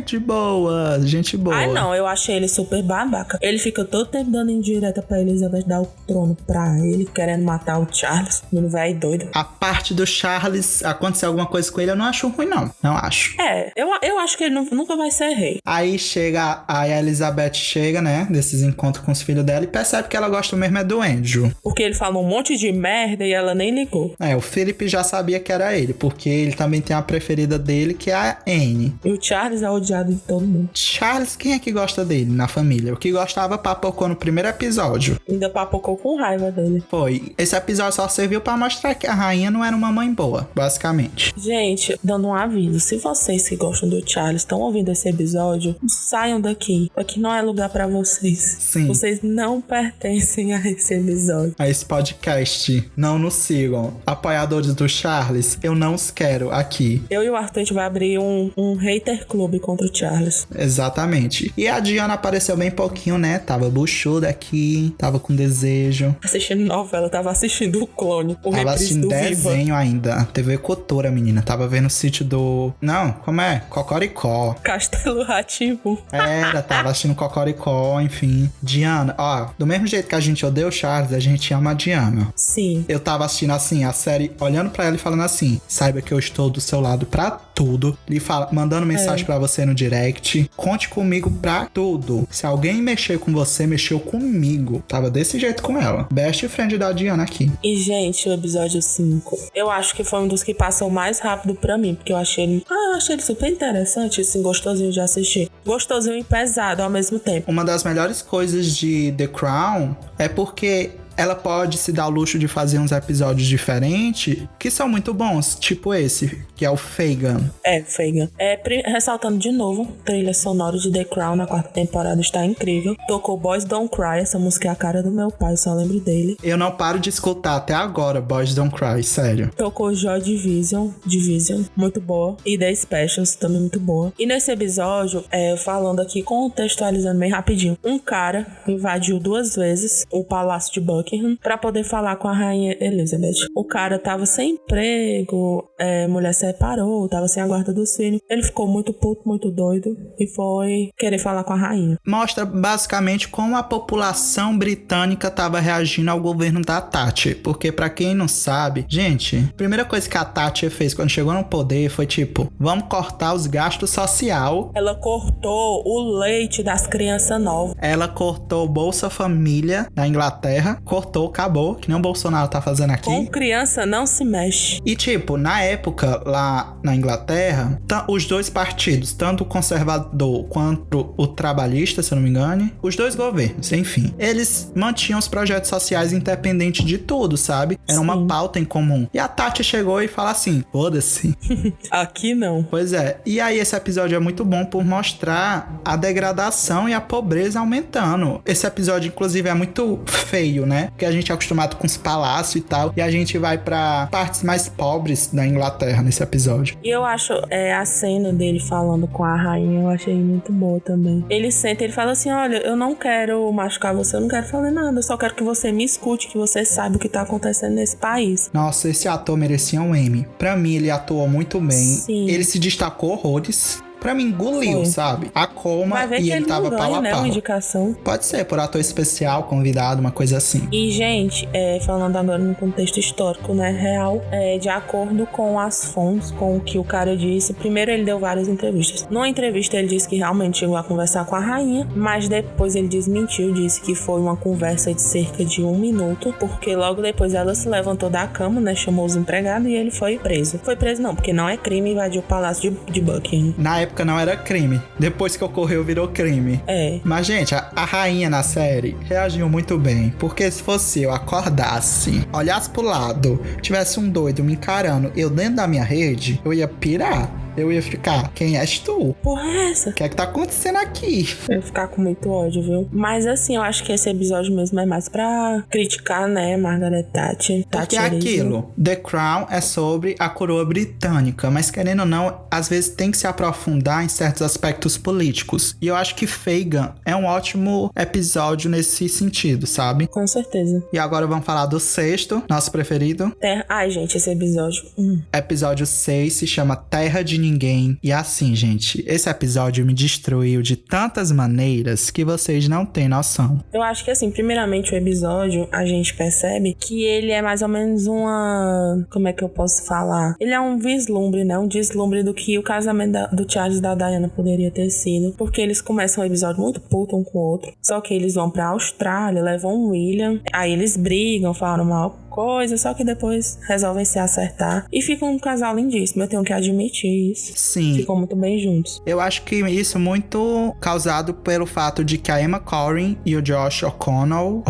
de boa, gente boa. Não, eu achei ele super babaca. Ele fica todo tempo dando indireta pra Elizabeth dar o trono pra ele, querendo matar o Charles. Ele vai doido. A parte do Charles, acontecer alguma coisa com ele, eu não acho ruim, não. Não acho. Eu acho que ele nunca vai ser rei. Aí chega, a Elizabeth chega, né, desses encontros com os filhos dela e percebe que ela gosta mesmo do Andrew. Porque ele falou um monte de merda e ela nem ligou. O Philip já sabia que era ele, porque ele também tem a preferida dele, que é a Anne. E o Charles é odiado de todo mundo. Charles, quem é que gosta dele na família? O que gostava papocou no primeiro episódio. Ainda papocou com raiva dele. Foi. Esse episódio só serviu pra mostrar que a rainha não era uma mãe boa, basicamente. Gente, dando um aviso, se vocês que gostam do Charles estão ouvindo esse episódio, saiam daqui. Aqui não é lugar pra vocês. Sim. Vocês não pertencem a esse episódio. A esse podcast. Não nos sigam. Apoiadores do Charles, eu não os quero aqui. Eu e o Arthur, a gente vai abrir um hater clube contra o Charles. Exatamente. E a Diana apareceu bem pouquinho, né? Tava buchuda aqui, tava com desejo. Assistindo novela, tava assistindo o Clone. Tava assistindo desenho Viva. Ainda. TV Cultura, menina. Tava vendo o sítio do... Não, como é? Cocoricó. Castelo Rá-Tim-Bum. Tava assistindo Cocoricó, enfim. Diana, do mesmo jeito que a gente odeia o Charles, a gente ama a Diana. Sim. Eu tava assistindo assim, a série, olhando pra ela e falando assim, saiba que eu estou do seu lado pra tudo. Mandando mensagem pra você no direct. Conte comigo pra tudo. Se alguém mexer com você, mexeu comigo. Tava desse jeito com ela. Best friend da Diana aqui. E, gente, o episódio 5, eu acho que foi um dos que passou mais rápido pra mim, porque eu achei ele super interessante, assim, gostosinho de assistir. Gostosinho e pesado ao mesmo tempo. Uma das melhores coisas de The Crown é porque ela pode se dar o luxo de fazer uns episódios diferentes que são muito bons, tipo esse, que é o Fagin. Fagin. Ressaltando de novo, trilha sonora de The Crown na 4ª temporada está incrível. Tocou Boys Don't Cry, essa música é a cara do meu pai, eu só lembro dele. Eu não paro de escutar até agora Boys Don't Cry, sério. Tocou Joy Division, muito boa. E The Specials, também muito boa. E nesse episódio, falando aqui, contextualizando bem rapidinho, um cara invadiu 2 vezes o palácio de Buckingham pra poder falar com a rainha Elizabeth. O cara tava sem emprego, mulher separou, tava sem a guarda dos filhos. Ele ficou muito puto, muito doido e foi querer falar com a rainha. Mostra basicamente como a população britânica tava reagindo ao governo da Thatcher. Porque pra quem não sabe, gente, a primeira coisa que a Thatcher fez quando chegou no poder foi tipo, vamos cortar os gastos social. Ela cortou o leite das crianças novas. Ela cortou o Bolsa Família da Inglaterra, cortou, acabou, que nem o Bolsonaro tá fazendo aqui. Com criança não se mexe. E tipo, na época, lá na Inglaterra, os dois partidos, tanto o conservador quanto o trabalhista, se eu não me engano, os dois governos, enfim, eles mantinham os projetos sociais independente de tudo, sabe? Era uma pauta em comum. E a Tati chegou e falou assim, foda-se. Aqui não. Pois é. E aí esse episódio é muito bom por mostrar a degradação e a pobreza aumentando. Esse episódio, inclusive, é muito feio, né? Porque a gente é acostumado com os palácios e tal, e a gente vai pra partes mais pobres da Inglaterra nesse episódio. E eu acho a cena dele falando com a rainha, eu achei muito boa também. Ele senta, ele fala assim, olha, eu não quero machucar você, eu não quero falar nada, eu só quero que você me escute, que você sabe o que tá acontecendo nesse país. Nossa, esse ator merecia um Emmy. Pra mim, ele atuou muito bem. Sim. Ele se destacou horrores. Pra mim, engoliu, sabe? A coma. Vai ver e que ele tava não pau ganha, a né, pau. uma indicação. Pode ser, por ator especial, convidado, uma coisa assim. E, gente, falando agora no contexto histórico, né, real, de acordo com as fontes, com o que o cara disse, primeiro ele deu várias entrevistas. Numa entrevista ele disse que realmente chegou a conversar com a rainha, mas depois ele desmentiu, disse que foi uma conversa de cerca de 1 minuto, porque logo depois ela se levantou da cama, né, chamou os empregados e ele foi preso. Foi preso não, porque não é crime invadir o palácio de Buckingham. Na época não era crime. Depois que ocorreu, virou crime. Mas, gente, a rainha na série reagiu muito bem. Porque se fosse eu acordasse, olhasse pro lado, tivesse um doido me encarando, eu dentro da minha rede, eu ia pirar. Eu ia ficar, quem és tu? Porra é essa? O que é que tá acontecendo aqui? Eu ia ficar com muito ódio, viu? Mas assim, eu acho que esse episódio mesmo é mais pra criticar, né, Margaret Thatcher. Porque é aquilo, The Crown é sobre a coroa britânica, mas querendo ou não, às vezes tem que se aprofundar em certos aspectos políticos. E eu acho que Fagin é um ótimo episódio nesse sentido, sabe? Com certeza. E agora vamos falar do 6º, nosso preferido. Ai, gente, esse episódio. Episódio 6 se chama Terra de Ninguém. E assim, gente, esse episódio me destruiu de tantas maneiras que vocês não têm noção. Eu acho que assim, primeiramente o episódio, a gente percebe que ele é mais ou menos uma... Como é que eu posso falar? Ele é um vislumbre, né? Um deslumbre do que o casamento do Charles e da Diana poderia ter sido. Porque eles começam o episódio muito puto um com o outro. Só que eles vão pra Austrália, levam o William. Aí eles brigam, falam mal coisa, só que depois resolvem se acertar e ficam um casal lindíssimo, eu tenho que admitir isso. Sim. Ficam muito bem juntos. Eu acho que isso muito causado pelo fato de que a Emma Corrin e o Josh O'Connell,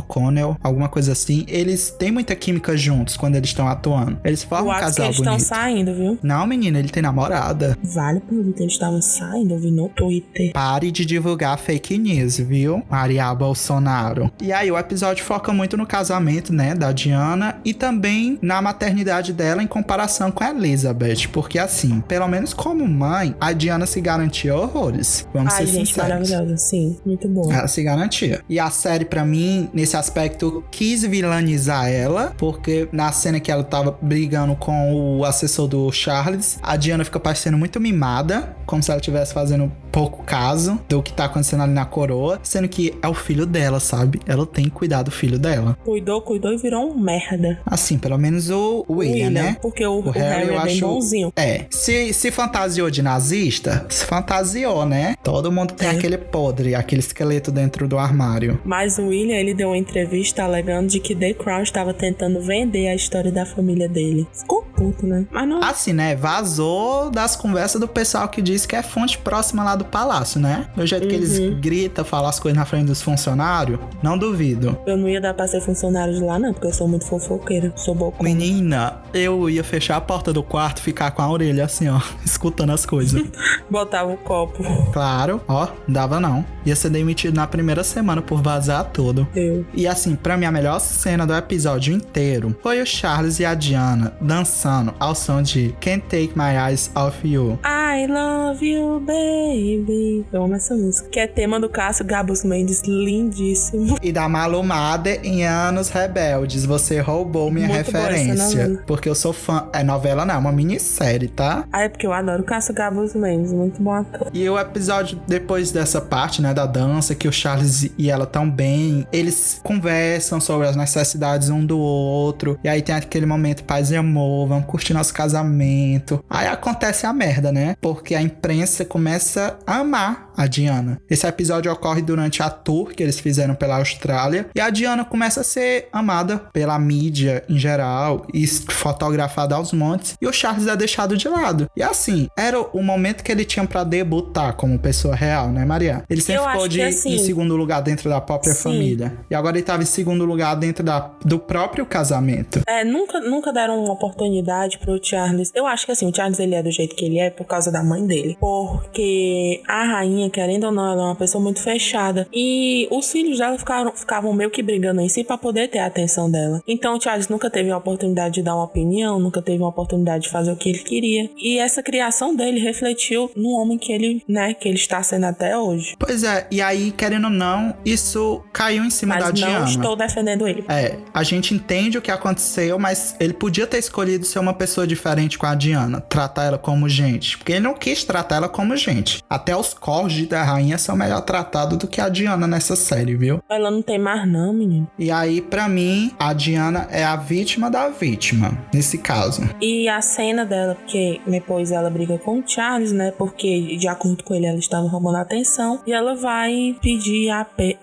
alguma coisa assim, eles têm muita química juntos quando eles estão atuando. Eles formam um casal bonito. Eles estão saindo, viu? Não, menina, ele tem namorada. Vale por muito, eles estavam saindo, eu vi no Twitter. Pare de divulgar fake news, viu? Maria Bolsonaro. E aí o episódio foca muito no casamento, né, da Diana e também na maternidade dela em comparação com a Elizabeth, porque assim, pelo menos como mãe, a Diana se garantia horrores. Vamos ser gente, sinceros. Maravilhosa, sim, muito bom. Ela se garantia. E a série, pra mim, nesse aspecto, quis vilanizar ela, porque na cena que ela tava brigando com o assessor do Charles, a Diana fica parecendo muito mimada, como se ela estivesse fazendo pouco caso do que tá acontecendo ali na coroa, sendo que é o filho dela, sabe? Ela tem que cuidar do filho dela. Cuidou e virou um merda. Assim, pelo menos o William, né? Porque o Harry é bem bonzinho. Se fantasiou de nazista, se fantasiou, né? Todo mundo tem aquele podre, aquele esqueleto dentro do armário. Mas o William, ele deu uma entrevista alegando de que The Crown estava tentando vender a história da família dele. Ficou puto, né? Mas não... Assim, né? Vazou das conversas do pessoal que diz que é fonte próxima lá do palácio, né? Do jeito que eles gritam, falam as coisas na frente dos funcionários, não duvido. Eu não ia dar pra ser funcionário de lá, não, porque eu sou muito fofoqueira. Sou bocona. Menina, eu ia fechar a porta do quarto, ficar com a orelha assim, ó, escutando as coisas. Botava o copo. Claro, ó, dava não. Ia ser demitido na primeira semana por vazar tudo. E assim, pra mim, a melhor cena do episódio inteiro foi o Charles e a Diana dançando ao som de Can't Take My Eyes Off You. I love you, baby. Eu amo essa música. Que é tema do Cássio Gabus Mendes, lindíssimo. E da Malumada em Anos Rebeldes, Você Roubou Minha Muito Referência. Porque eu sou fã. É novela não, é uma minissérie, tá? É porque eu adoro o Cássio Gabus Mendes, muito bom ator. E o episódio, depois dessa parte, né, da dança, que o Charles e ela tão bem, eles conversam sobre as necessidades um do outro, e aí tem aquele momento paz e amor, vamos curtir nosso casamento. Aí acontece a merda, né? Porque a imprensa começa a amar a Diana. Esse episódio ocorre durante a tour que eles fizeram pela Austrália e a Diana começa a ser amada pela mídia em geral e fotografada aos montes e o Charles é deixado de lado. E assim, era o momento que ele tinha pra debutar como pessoa real, né, Maria? Ele sempre ficou em segundo lugar dentro da própria família. E agora ele tava em segundo lugar dentro do próprio casamento. Nunca deram uma oportunidade pro Charles. Eu acho que assim, o Charles ele é do jeito que ele é por causa da mãe dele. Porque a rainha, querendo ou não, ela é uma pessoa muito fechada. E os filhos dela ficavam meio que brigando em si pra poder ter a atenção dela. Então o Charles nunca teve a oportunidade de dar uma opinião, nunca teve uma oportunidade de fazer o que ele queria. E essa criação dele refletiu no homem que ele está sendo até hoje. Pois é, e aí, querendo ou não, isso caiu em cima da Diana. Mas não estou defendendo ele. A gente entende o que aconteceu, mas ele podia ter escolhido ser uma pessoa diferente com a Diana, tratar ela como gente, porque ele não quis tratar ela como gente. Até os corgis da rainha são melhor tratados do que a Diana nessa série, viu? Ela não tem mais não, menino. E aí, pra mim, a Diana é a vítima da vítima, nesse caso. E a cena dela, porque depois ela briga com o Charles, né, porque de acordo com ele, ela estava roubando a atenção, e ela vai pedir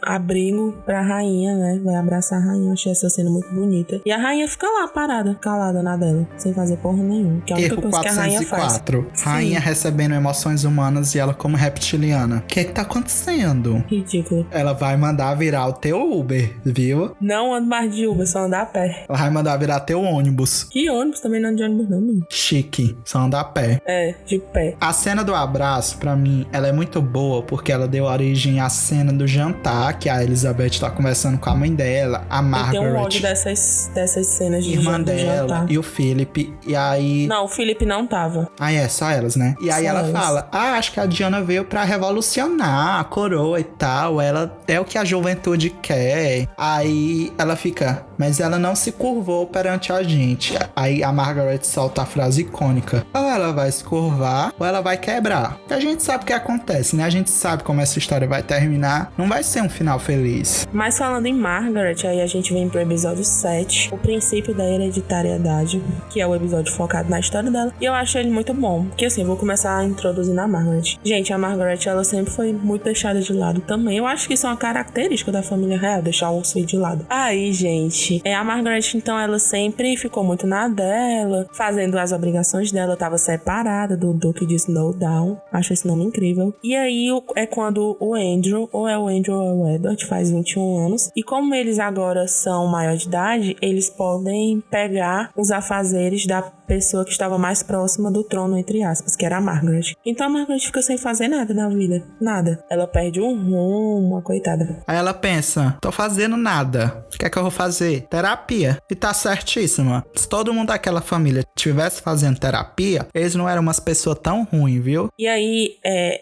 abrigo pra rainha, né, vai abraçar a rainha. Eu achei essa cena muito bonita. E a rainha fica lá, parada, calada na dela, sem fazer porra nenhuma. Que é a única coisa que a rainha faz. Rainha recebendo emoções humanas e ela como reptiliana. O que tá acontecendo? Ridículo. Ela vai mandar virar o teu Uber, viu? Não ando mais de Uber, só ando a pé. Ela vai mandar virar teu ônibus. Que ônibus? Também não ando de ônibus não, menino. Chique, só anda a pé. É, de pé. A cena do abraço, pra mim, ela é muito boa porque ela deu origem à cena do jantar, que a Elizabeth tá conversando com a mãe dela, a Margaret. Eu tenho um ódio dessas cenas de irmã dela jantar. E o Philip. E aí... Não, o Philip não tava. Só elas, né? E aí só ela elas. fala, acho que a Diana veio pra revolucionar a coroa e tal, ela é o que a juventude quer. Aí ela fica, mas ela não se curvou perante a gente. Aí a Margaret solta a frase icônica, ou ela vai se curvar, ou ela vai quebrar. Porque a gente sabe o que acontece, né? A gente sabe como essa história vai terminar. Não vai ser um final feliz. Mas falando em Margaret, aí a gente vem pro episódio 7, o princípio da hereditariedade, que é o episódio focado na história dela. E eu acho ele muito bom, porque assim, eu vou começar introduzindo a Margaret. Gente, a Margaret, ela sempre foi muito deixada de lado também. Eu acho que isso é uma característica da família real, deixar o filho de lado. Aí, gente, a Margaret, então, ela sempre ficou muito na dela, fazendo as obrigações dela, tava separada do Duque de Snowdown. Acho esse nome incrível. E aí, é quando o Andrew, ou é o Andrew ou é o Edward, faz 21 anos. E como eles agora são maior de idade, eles podem pegar os afazeres da pessoa que estava mais próxima do trono, entre aspas, que era a Margaret. Então a Margaret fica sem fazer nada na vida. Nada. Ela perde um rumo, a coitada. Aí ela pensa, tô fazendo nada. O que é que eu vou fazer? Terapia. E tá certíssima. Se todo mundo daquela família tivesse fazendo terapia, eles não eram umas pessoas tão ruins, viu? E aí,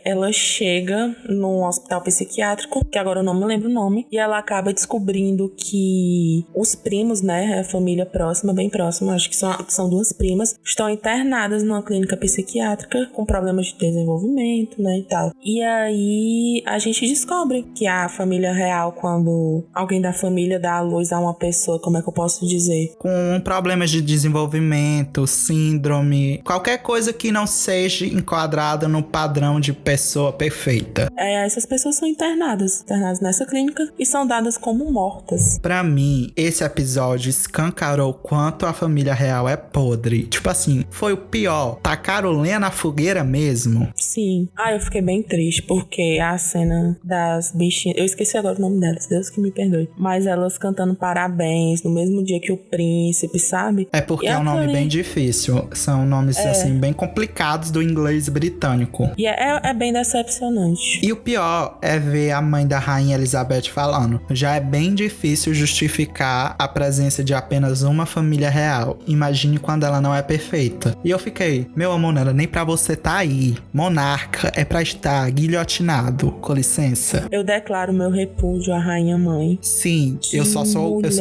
ela chega num hospital psiquiátrico, que agora eu não me lembro o nome, e ela acaba descobrindo que os primos, né, a família próxima, bem próxima, acho que são duas primas, estão internadas numa clínica psiquiátrica com problemas de desenvolvimento, né, e tal. E aí a gente descobre que a família real, quando alguém da família dá à luz a uma pessoa, como é que eu posso dizer? Com problemas de desenvolvimento, síndrome, qualquer coisa que não seja enquadrada no padrão de pessoa perfeita. Essas pessoas são internadas nessa clínica e são dadas como mortas. Pra mim, esse episódio escancarou quanto a família real é podre. Tipo assim, foi o pior. Tacaram lenha na fogueira mesmo. Sim. Eu fiquei bem triste, porque a cena das bichinhas... Eu esqueci agora o nome delas, Deus que me perdoe. Mas elas cantando parabéns no mesmo dia que o príncipe, sabe? É porque é um nome bem difícil. São nomes, assim, bem complicados do inglês britânico. E é bem decepcionante. E o pior é ver a mãe da rainha Elizabeth falando. Já é bem difícil justificar a presença de apenas uma família real. Imagine quando ela não é perfeita. E eu fiquei, meu amor, Nela, nem pra você tá aí. Monarca é pra estar guilhotinado. Com licença. Eu declaro meu repúdio à rainha mãe. Sim, eu só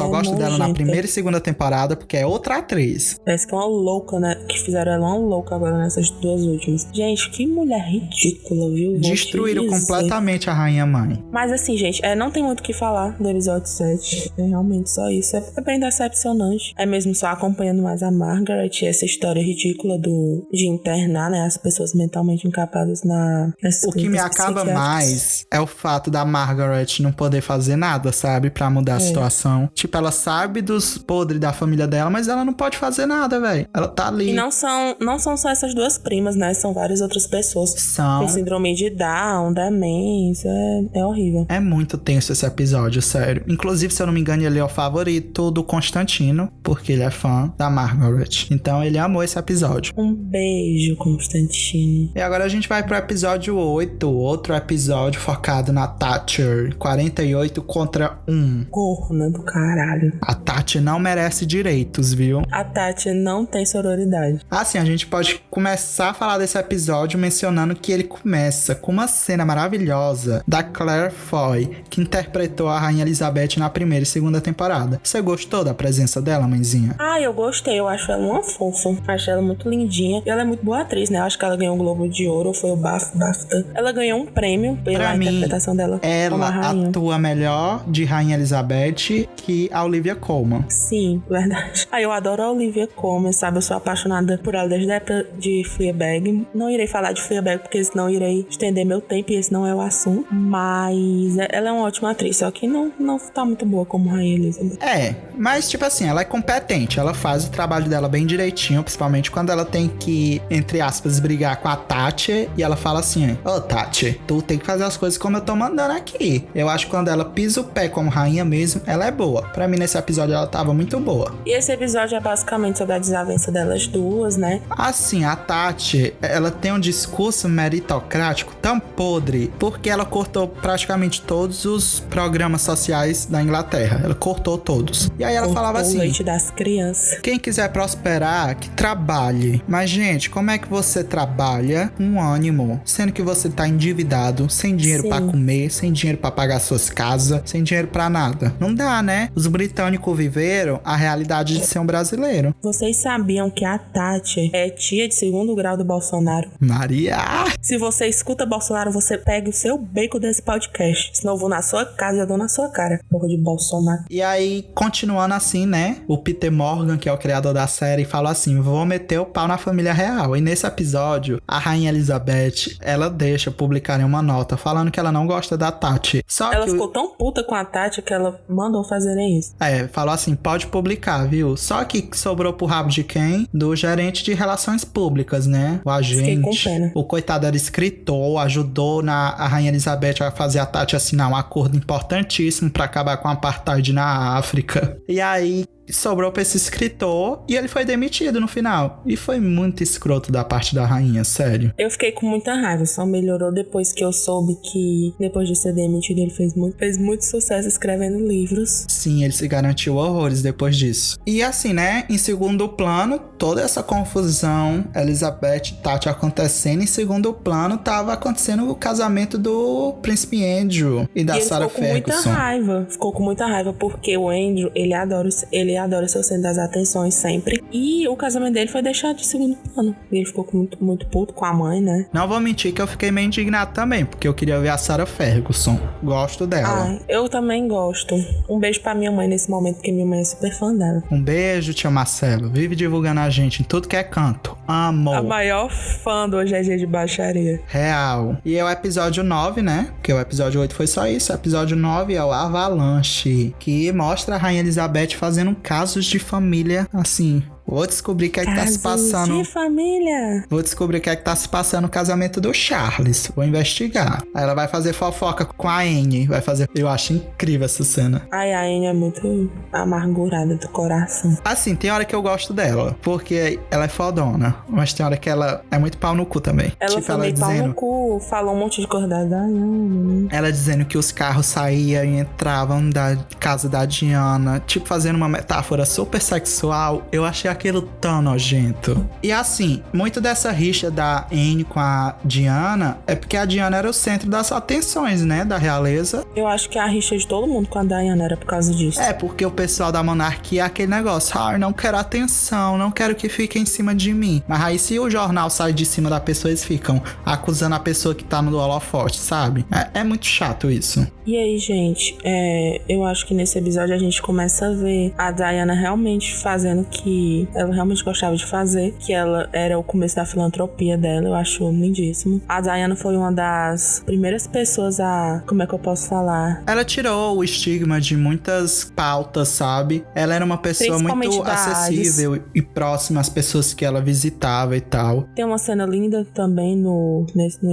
gosto dela na primeira e segunda temporada porque é outra atriz. Parece que é uma louca, né? Que fizeram ela uma louca agora nessas duas últimas. Gente, que mulher ridícula, viu? Destruíram completamente a rainha mãe. Mas assim, gente, não tem muito o que falar do episódio 7. É realmente só isso. É bem decepcionante. É mesmo só acompanhando mais a Margaret realmente essa história ridícula de internar, né, as pessoas mentalmente incapazes nessas O que me clínicas acaba psiquiátricas. mais é o fato da Margaret não poder fazer nada, sabe? Pra mudar a situação. Tipo, ela sabe dos podres da família dela, mas ela não pode fazer nada, velho. Ela tá ali. E não são só essas duas primas, né? São várias outras pessoas. São. Tem síndrome de Down, demência. É horrível. É muito tenso esse episódio, sério. Inclusive, se eu não me engano, ele é o favorito do Constantino, porque ele é fã da Margaret. Então, ele amou esse episódio. Um beijo, Constantino. E agora a gente vai pro episódio 8, outro episódio focado na Thatcher. 48 contra 1. Corna do caralho. A Tati não merece direitos, viu? A Tati não tem sororidade. Assim, a gente pode começar a falar desse episódio mencionando que ele começa com uma cena maravilhosa da Claire Foy, que interpretou a Rainha Elizabeth na primeira e segunda temporada. Você gostou da presença dela, mãezinha? Ah, eu gostei. Eu acho ela uma fofa. Acho ela muito lindinha. E ela é muito boa atriz, né? Eu acho que ela ganhou um Globo de Ouro, ou foi o BAFTA. Ela ganhou um prêmio pela interpretação dela como a Ela rainha. atua melhor de Rainha Elizabeth que a Olivia Colman. Sim, verdade. Eu adoro a Olivia Colman, sabe? Eu sou apaixonada por ela desde a época de Fleabag. Não irei falar de Fleabag, porque senão irei estender meu tempo e esse não é o assunto. Mas ela é uma ótima atriz, só que não tá muito boa como Rainha Elizabeth. Mas tipo assim, ela é competente, ela faz o trabalho dela bem direitinho, principalmente quando ela tem que, entre aspas, brigar com a Tati, e ela fala assim: ô Tati, tu tem que fazer as coisas como eu tô mandando aqui. Eu acho que quando ela pisa o pé como rainha mesmo, ela é boa. Pra mim, nesse episódio, ela tava muito boa. E esse episódio é basicamente sobre a desavença delas duas, né? Assim, a Tati, ela tem um discurso meritocrático tão podre, porque ela cortou praticamente todos os programas sociais da Inglaterra. Ela cortou todos. E aí ela falava assim: o leite das crianças. quem quiser prosperar, que trabalhe. Mas, gente, como é que você trabalha com ânimo, sendo que você tá endividado, sem dinheiro pra comer, sem dinheiro pra pagar suas casas, sem dinheiro pra nada? Não dá, né? Os britânicos viveram a realidade de ser um brasileiro. Vocês sabiam que a Tati é tia de segundo grau do Bolsonaro? Maria! Se você escuta Bolsonaro, você pega o seu bacon desse podcast. Senão eu vou na sua casa e eu dou na sua cara. Porra de Bolsonaro. E aí, continuando assim, né? O Peter Morgan, que é o criador da série, falou assim: vou meter o pau na família real. E nesse episódio, a Rainha Elizabeth, ela deixa publicarem uma nota falando que ela não gosta da Tati. Só ela que ficou tão puta com a Tati que ela mandou fazerem isso. Falou assim: pode publicar, viu? Só que sobrou pro rabo de quem? Do gerente de relações públicas, né? O agente. Fiquei com pena. O coitado era escritor, ajudou a Rainha Elizabeth a fazer a Tati assinar um acordo importantíssimo pra acabar com a apartheid na África. E aí sobrou pra esse escritor e ele foi demitido no final. E foi muito escroto da parte da rainha, sério. Eu fiquei com muita raiva, só melhorou depois que eu soube que, depois de ser demitido, ele fez muito sucesso escrevendo livros. Sim, ele se garantiu horrores depois disso. E assim, né, em segundo plano, toda essa confusão, Elizabeth e Tati acontecendo, em segundo plano tava acontecendo o casamento do príncipe Andrew e da Sarah Ferguson. Ficou com muita raiva, porque o Andrew, ele adora ser o centro das atenções sempre. E o casamento dele foi deixado de segundo plano. E ele ficou muito puto com a mãe, né? Não vou mentir que eu fiquei meio indignado também, porque eu queria ver a Sarah Ferguson. Gosto dela. Eu também gosto. Um beijo pra minha mãe nesse momento, porque minha mãe é super fã dela. Um beijo, tia Marcelo. Vive divulgando a gente em tudo que é canto. Amo. A maior fã do Hoje é Dia de Baixaria. Real. E é o episódio 9, né? Porque o episódio 8 foi só isso. O episódio 9 é o Avalanche, que mostra a Rainha Elizabeth fazendo casos de família, assim. Vou descobrir o que é que tá se passando. De família. Vou descobrir o que é que tá se passando no casamento do Charles. Vou investigar. Aí ela vai fazer fofoca com a Anne. Eu acho incrível essa cena. A Anne é muito amargurada do coração. Assim, tem hora que eu gosto dela, porque ela é fodona. Mas tem hora que ela é muito pau no cu também. Ela foi meio pau no cu, falou um monte de coisa da Diana. Ela dizendo que os carros saíam e entravam da casa da Diana. Tipo, fazendo uma metáfora super sexual. Eu achei aquilo tão nojento. E assim, muito dessa rixa da Anne com a Diana é porque a Diana era o centro das atenções, né, da realeza. Eu acho que a rixa de todo mundo com a Diana era por causa disso. É, porque o pessoal da monarquia é aquele negócio: eu não quero atenção, não quero que fique em cima de mim. Mas aí se o jornal sai de cima da pessoa, eles ficam acusando a pessoa que tá no holofote, sabe? É muito chato isso. E aí, gente, eu acho que nesse episódio a gente começa a ver a Diana realmente fazendo que ela realmente gostava de fazer, que ela era o começo da filantropia dela, eu acho lindíssimo. A Diana foi uma das primeiras pessoas a, como é que eu posso falar? Ela tirou o estigma de muitas pautas, sabe? Ela era uma pessoa muito acessível e próxima às pessoas que ela visitava e tal. Tem uma cena linda também no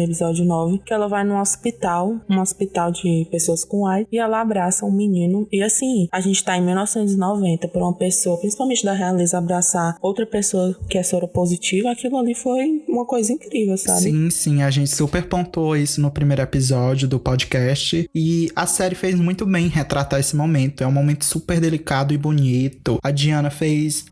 episódio 9, que ela vai num hospital, um hospital de pessoas com AIDS, e ela abraça um menino. E assim, a gente tá em 1990, por uma pessoa, principalmente da realeza, abraçar outra pessoa que é soropositiva, aquilo ali foi uma coisa incrível, sabe? Sim, a gente super pontuou isso no primeiro episódio do podcast, e a série fez muito bem retratar esse momento. É um momento super delicado e bonito. A Diana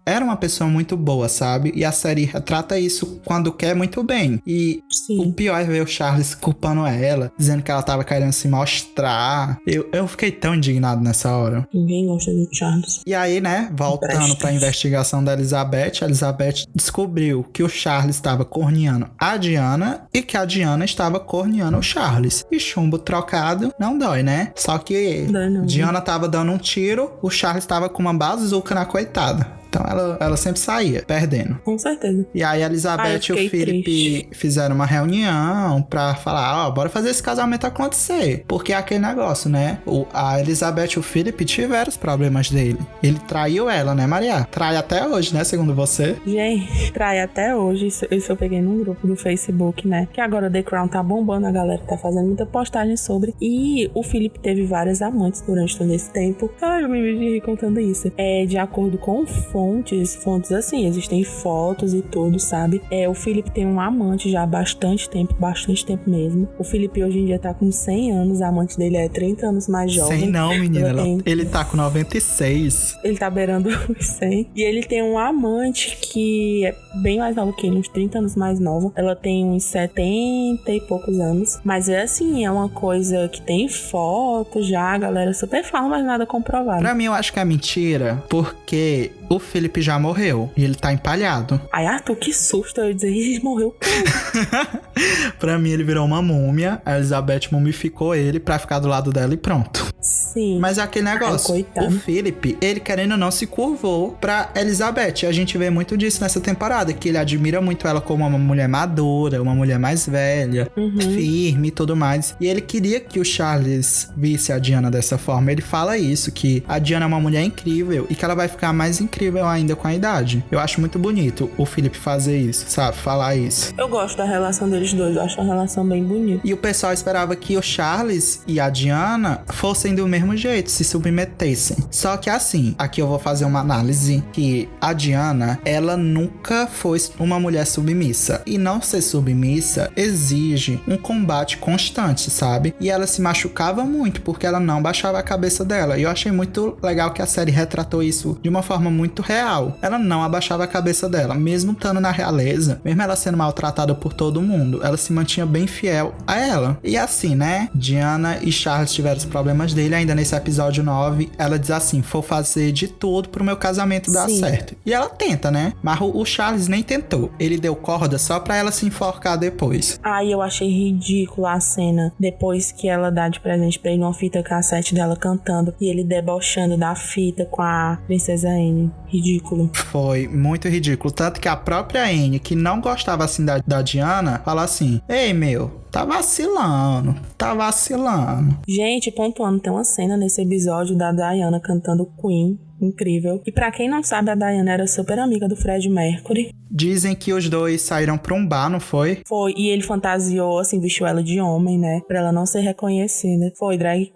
era uma pessoa muito boa, sabe? E a série retrata isso quando quer muito bem. E o pior é ver o Charles culpando ela, dizendo que ela tava querendo se mostrar. Eu fiquei tão indignado nessa hora. Ninguém gosta do Charles. E aí, né, voltando pra investigação da Elizabeth, a Elizabeth descobriu que o Charles estava corneando a Diana e que a Diana estava corneando o Charles. E chumbo trocado não dói, né? Só que Diana tava dando um tiro, o Charles tava com uma bazuca na coitada. Então ela sempre saía perdendo. Com certeza. E aí a Elizabeth e o Philip fizeram uma reunião pra falar, bora fazer esse casamento acontecer. Porque é aquele negócio, né? A Elizabeth e o Philip tiveram os problemas dele. Ele traiu ela, né, Maria? Trai até hoje, né, segundo você? Gente, trai até hoje. Isso eu peguei num grupo do Facebook, né? Que agora The Crown tá bombando, a galera tá fazendo muita postagem sobre. E o Philip teve várias amantes durante todo esse tempo. Ai, eu me vi contando isso. De acordo com fontes assim, existem fotos e tudo, sabe? O Philip tem um amante já há bastante tempo mesmo. O Philip hoje em dia tá com 100 anos, a amante dele é 30 anos mais jovem. 100 não, menina, ele tá com 96. Ele tá beirando os 100. E ele tem um amante que é bem mais novo que ele, uns 30 anos mais novo. Ela tem uns 70 e poucos anos. Mas é assim, é uma coisa que tem foto já, a galera super fala, mas nada comprovado. Pra mim, eu acho que é mentira, porque o Philip já morreu e ele tá empalhado. Ai, Arthur, que susto. Eu ia dizer, ele morreu. Pra mim, ele virou uma múmia. A Elizabeth mumificou ele pra ficar do lado dela e pronto. Sim. Mas é aquele negócio. O Philip, ele querendo ou não, se curvou pra Elizabeth. A gente vê muito disso nessa temporada, que ele admira muito ela como uma mulher madura, uma mulher mais velha, firme e tudo mais. E ele queria que o Charles visse a Diana dessa forma. Ele fala isso, que a Diana é uma mulher incrível e que ela vai ficar mais incrível ainda com a idade. Eu acho muito bonito o Philip fazer isso, sabe? Falar isso. Eu gosto da relação deles dois. Eu acho uma relação bem bonita. E o pessoal esperava que o Charles e a Diana fossem do mesmo jeito, se submetessem. Só que assim, aqui eu vou fazer uma análise que a Diana, ela nunca foi uma mulher submissa. E não ser submissa exige um combate constante, sabe? E ela se machucava muito porque ela não baixava a cabeça dela. E eu achei muito legal que a série retratou isso de uma forma muito real. Ela não abaixava a cabeça dela, mesmo estando na realeza, mesmo ela sendo maltratada por todo mundo, ela se mantinha bem fiel a ela. E assim, né? Diana e Charles tiveram os problemas dele, ainda nesse episódio 9, ela diz assim, vou fazer de tudo pro meu casamento dar certo. E ela tenta, né? Mas o Charles nem tentou. Ele deu corda só pra ela se enforcar depois. Ai, eu achei ridícula a cena, depois que ela dá de presente pra ele uma fita cassete dela cantando, e ele debochando da fita com a princesa Anne. Ridículo. Foi muito ridículo. Tanto que a própria Anne, que não gostava assim da Diana, fala assim, ei, meu, tá vacilando. Gente, pontuando, tem uma cena nesse episódio da Diana cantando Queen. Incrível. E pra quem não sabe, a Diana era super amiga do Freddie Mercury. Dizem que os dois saíram pra um bar, não foi? Foi, e ele fantasiou, assim, vestiu ela de homem, né? Pra ela não ser reconhecida. Foi drag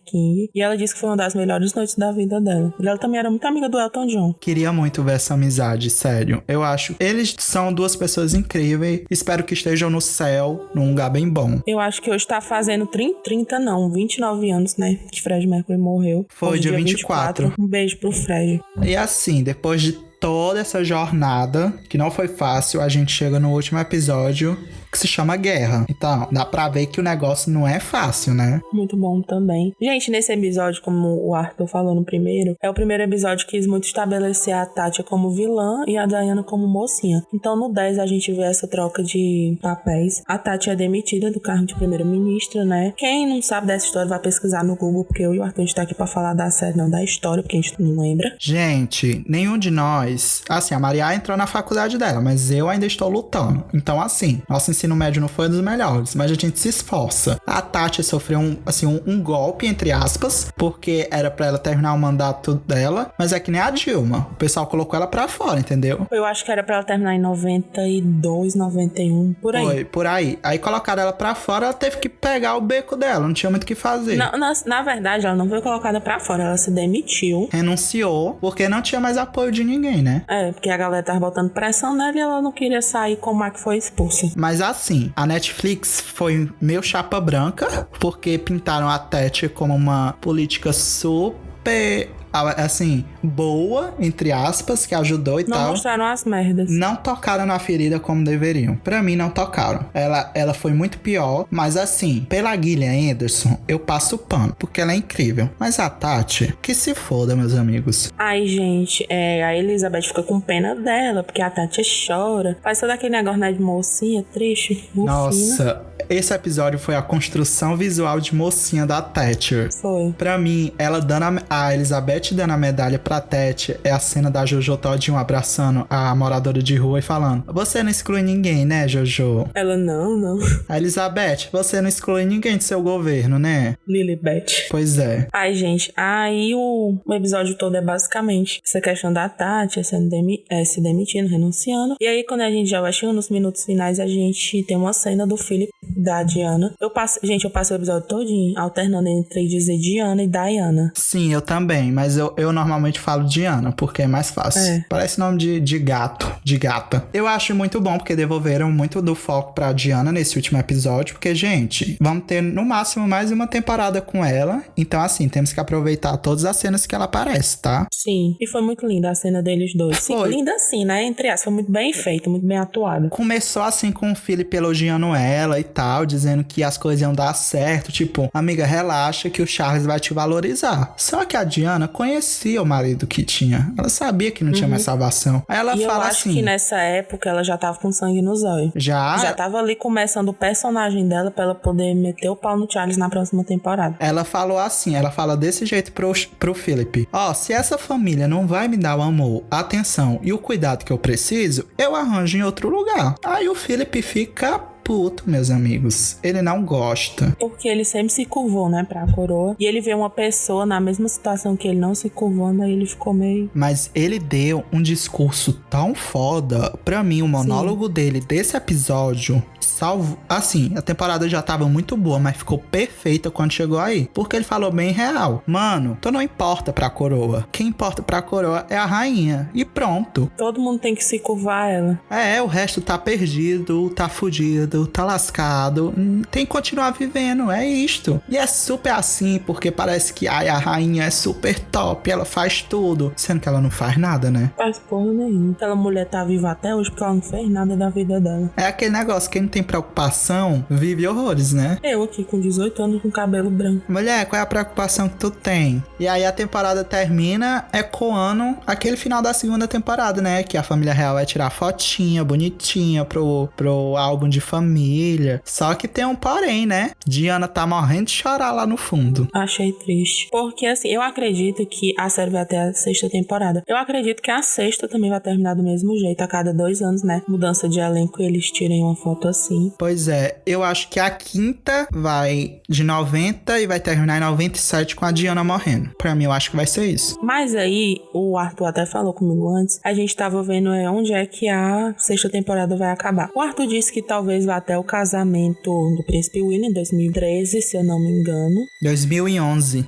king. E ela disse que foi uma das melhores noites da vida dela. E ela também era muito amiga do Elton John. Queria muito ver essa amizade, sério. Eu acho. Eles são duas pessoas incríveis. Espero que estejam no céu, num lugar bem bom. Eu acho que hoje tá fazendo 29 anos, né? Que Freddie Mercury morreu. Foi hoje, dia 24. Um beijo pro Fred. E assim, depois de toda essa jornada, que não foi fácil, a gente chega no último episódio, que se chama Guerra. Então, dá pra ver que o negócio não é fácil, né? Muito bom também. Gente, nesse episódio, como o Arthur falou no primeiro, é o primeiro episódio que quis muito estabelecer a Tati como vilã e a Diana como mocinha. Então, no 10, a gente vê essa troca de papéis. A Tati é demitida do cargo de primeira-ministra, né? Quem não sabe dessa história vai pesquisar no Google, porque eu e o Arthur, a gente tá aqui pra falar da série, não da história, porque a gente não lembra. Gente, nenhum de nós... Assim, a Maria entrou na faculdade dela, mas eu ainda estou lutando. Então, assim, nosso ensino médio não foi dos melhores, mas a gente se esforça. A Tati sofreu um golpe, entre aspas, porque era pra ela terminar o mandato dela, mas é que nem a Dilma. O pessoal colocou ela pra fora, entendeu? Eu acho que era pra ela terminar em 92, 91, por aí. Foi, por aí. Aí colocaram ela pra fora, ela teve que pegar o beco dela, não tinha muito o que fazer. Na verdade, ela não foi colocada pra fora, ela se demitiu. Renunciou, porque não tinha mais apoio de ninguém, né? É, porque a galera tava botando pressão nela e ela não queria sair como a que foi expulsa. Mas assim, a Netflix foi meio chapa branca, porque pintaram a Tati como uma política super... assim, boa, entre aspas, que ajudou e não tal. Não mostraram as merdas. Não tocaram na ferida como deveriam. Pra mim, não tocaram. Ela foi muito pior, mas assim, pela Gillian Anderson, eu passo o pano, porque ela é incrível. Mas a Tati, que se foda, meus amigos. Ai, gente, a Elizabeth fica com pena dela, porque a Tati chora. Faz todo aquele negócio, né, de mocinha, triste, bufina. Nossa, esse episódio foi a construção visual de mocinha da Thatcher. Foi. Pra mim, ela dando a Elizabeth dando a medalha pra Tati é a cena da Jojo Todinho abraçando a moradora de rua e falando: você não exclui ninguém, né, Jojo? Ela, não. A Elizabeth, você não exclui ninguém do seu governo, né? Lilibet. Pois é. Ai, gente, aí o episódio todo é basicamente essa questão da Tati se demitindo, renunciando. E aí, quando a gente já vai chegando nos minutos finais, a gente tem uma cena do Philip, da Diana. Eu passei o episódio todinho alternando entre dizer Diana e Diana. Sim, eu também, mas eu normalmente falo Diana, porque é mais fácil. É. Parece nome de gato, de gata. Eu acho muito bom, porque devolveram muito do foco pra Diana nesse último episódio, porque, gente, vamos ter no máximo mais uma temporada com ela, então assim, temos que aproveitar todas as cenas que ela aparece, tá? Sim, e foi muito linda a cena deles dois. Sim, foi. Linda assim, né? Entre as, foi muito bem feita, muito bem atuada. Começou assim com o Philip elogiando ela e tal, dizendo que as coisas iam dar certo, tipo, amiga, relaxa que o Charles vai te valorizar. Só que a Diana conhecia o marido que tinha. Ela sabia que não tinha mais salvação. Aí ela fala eu acho assim... que nessa época ela já tava com sangue nos olhos. Já tava ali começando o personagem dela pra ela poder meter o pau no Charles na próxima temporada. Ela falou assim, ela fala desse jeito pro Philip. Se essa família não vai me dar o amor, a atenção e o cuidado que eu preciso, eu arranjo em outro lugar. Aí o Philip fica puto, meus amigos. Ele não gosta. Porque ele sempre se curvou, né, pra coroa. E ele vê uma pessoa na mesma situação que ele não se curvando, aí ele ficou meio... Mas ele deu um discurso tão foda. Pra mim, o monólogo dele desse episódio... Assim, a temporada já tava muito boa, mas ficou perfeita quando chegou aí. Porque ele falou bem real. Mano, tu não importa pra coroa. Quem importa pra coroa é a rainha. E pronto. Todo mundo tem que se curvar a ela. O resto tá perdido, tá fudido, tá lascado. Tem que continuar vivendo, é isto. E é super assim, porque parece que a rainha é super top, ela faz tudo. Sendo que ela não faz nada, né? Faz porra nenhuma. Aquela mulher tá viva até hoje porque ela não fez nada da vida dela. É aquele negócio, quem não tem preocupação, vive horrores, né? Eu aqui com 18 anos com cabelo branco. Mulher, qual é a preocupação que tu tem? E aí a temporada termina ecoando aquele final da segunda temporada, né? Que a família real vai tirar fotinha bonitinha pro álbum de família. Só que tem um porém, né? Diana tá morrendo de chorar lá no fundo. Achei triste. Porque assim, eu acredito que a série vai até a 6ª temporada. Eu acredito que a 6ª também vai terminar do mesmo jeito, a cada 2 anos, né? Mudança de elenco e eles tirem uma foto assim. Pois é, eu acho que a 5ª vai de 90 e vai terminar em 97 com a Diana morrendo. Pra mim, eu acho que vai ser isso. Mas aí, o Arthur até falou comigo antes, a gente tava vendo onde é que a 6ª temporada vai acabar. O Arthur disse que talvez vá até o casamento do Príncipe William em 2013, se eu não me engano. 2011.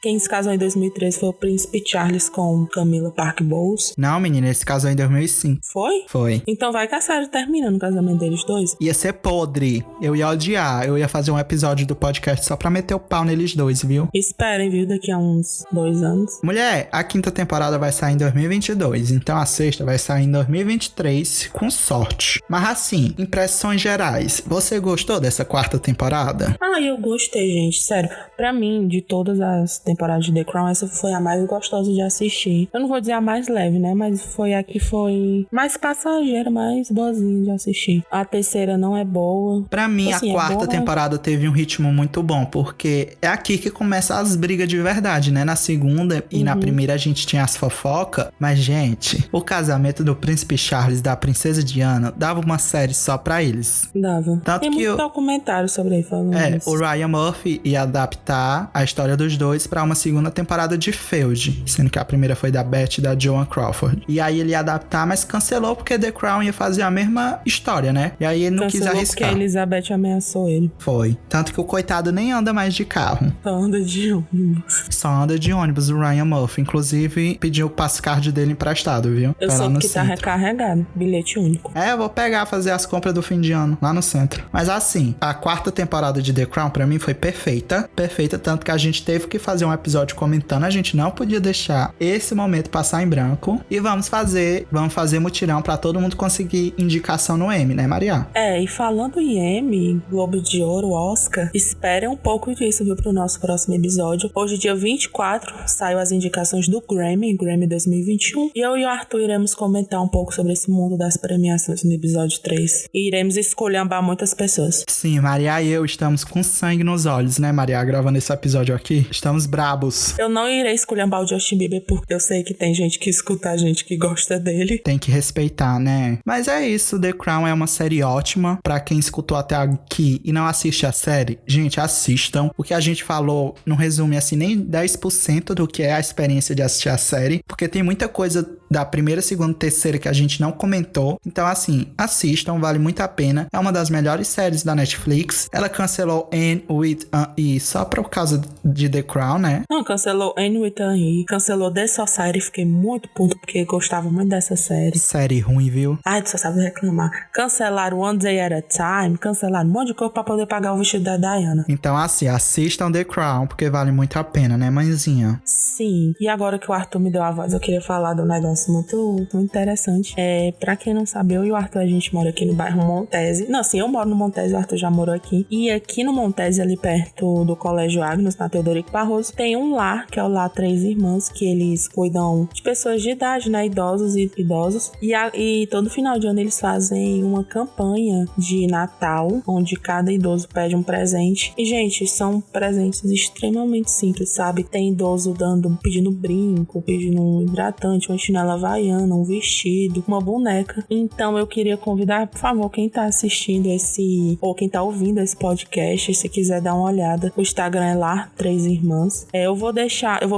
Quem se casou em 2013 foi o Príncipe Charles com Camilla Parker Bowles. Não, menina, esse casou em 2005. Foi? Foi. Então vai que a série termina no casamento deles dois. Ia ser podre. Eu ia odiar. Eu ia fazer um episódio do podcast só pra meter o pau neles dois, viu? Esperem, viu? Daqui a uns 2 anos. Mulher, a 5ª temporada vai sair em 2022. Então a 6ª vai sair em 2023, com sorte. Mas assim, impressões conclusões gerais. Você gostou dessa quarta temporada? Eu gostei, gente. Sério, pra mim, de todas as temporadas de The Crown, essa foi a mais gostosa de assistir. Eu não vou dizer a mais leve, né? Mas foi a que foi mais passageira, mais boazinha de assistir. A terceira não é boa. Pra mim, assim, a quarta temporada teve um ritmo muito bom, porque é aqui que começa as brigas de verdade, né? Na segunda e na primeira a gente tinha as fofocas, mas, gente, o casamento do príncipe Charles e da princesa Diana dava uma série só pra eles. Dava. Tanto Tem que muito documentário sobre ele falando isso. O Ryan Murphy ia adaptar a história dos dois pra uma segunda temporada de Feud, sendo que a primeira foi da Beth e da Joan Crawford. E aí ele ia adaptar, mas cancelou porque The Crown ia fazer a mesma história, né? E aí ele não quis arriscar. Porque a Elizabeth ameaçou ele. Foi. Tanto que o coitado nem anda mais de carro. Só anda de ônibus. Só anda de ônibus o Ryan Murphy. Inclusive, pediu o passcard dele emprestado, viu? Eu soube que tá recarregado. Bilhete único. Eu vou pegar, fazer as compras do fim de ano lá no centro. Mas assim, a quarta temporada de The Crown pra mim foi perfeita. Perfeita, tanto que a gente teve que fazer um episódio comentando. A gente não podia deixar esse momento passar em branco. E vamos fazer mutirão pra todo mundo conseguir indicação no Emmy, né, Maria? E falando em Emmy, Globo de Ouro, Oscar, espere um pouco disso, viu, pro nosso próximo episódio. Hoje, dia 24, saiu as indicações do Grammy 2021. E eu e o Arthur iremos comentar um pouco sobre esse mundo das premiações no episódio 3. E iremos esculhambar muitas pessoas. Sim, Maria e eu estamos com sangue nos olhos, né, Maria? Gravando esse episódio aqui. Estamos brabos. Eu não irei esculhambar o Justin Bieber, porque eu sei que tem gente que escuta a gente que gosta dele. Tem que respeitar, né? Mas é isso, The Crown é uma série ótima. Pra quem escutou até aqui e não assiste a série, gente, assistam. O que a gente falou não resume assim nem 10% do que é a experiência de assistir a série, porque tem muita coisa da primeira, segunda, terceira que a gente não comentou. Então, assim, assistam, vale muito a pena. É uma das melhores séries da Netflix. Ela cancelou Anne with an E só por causa de The Crown, né? Não, cancelou Anne with an E, cancelou The Society. Fiquei muito puto porque gostava muito dessa série. Série ruim, viu? Ai, tu só sabe reclamar. Cancelaram One Day at a Time, cancelaram um monte de coisa pra poder pagar o vestido da Diana. Então, assim, assistam The Crown, porque vale muito a pena, né, mãezinha? Sim. E agora que o Arthur me deu a voz, eu queria falar de um negócio muito interessante. Pra quem não sabe, eu e o Arthur, a gente mora aqui no bairro Montese. Não, assim, eu moro no Montese, o Arthur já morou aqui. E aqui no Montese, ali perto do Colégio Agnes, na Teodorico Barroso, tem um lar, que é o Lar Três Irmãs, que eles cuidam de pessoas de idade, né, idosos e idosos. E todo final de ano eles fazem uma campanha de Natal, onde cada idoso pede um presente. E, gente, são presentes extremamente simples, sabe? Tem idoso pedindo brinco, pedindo um hidratante, uma chinela havaiana, um vestido, uma boneca. Então eu queria convidar, por favor, quem tá assistindo ou quem tá ouvindo esse podcast, se quiser dar uma olhada, o Instagram é Lar Três Irmãs. Eu vou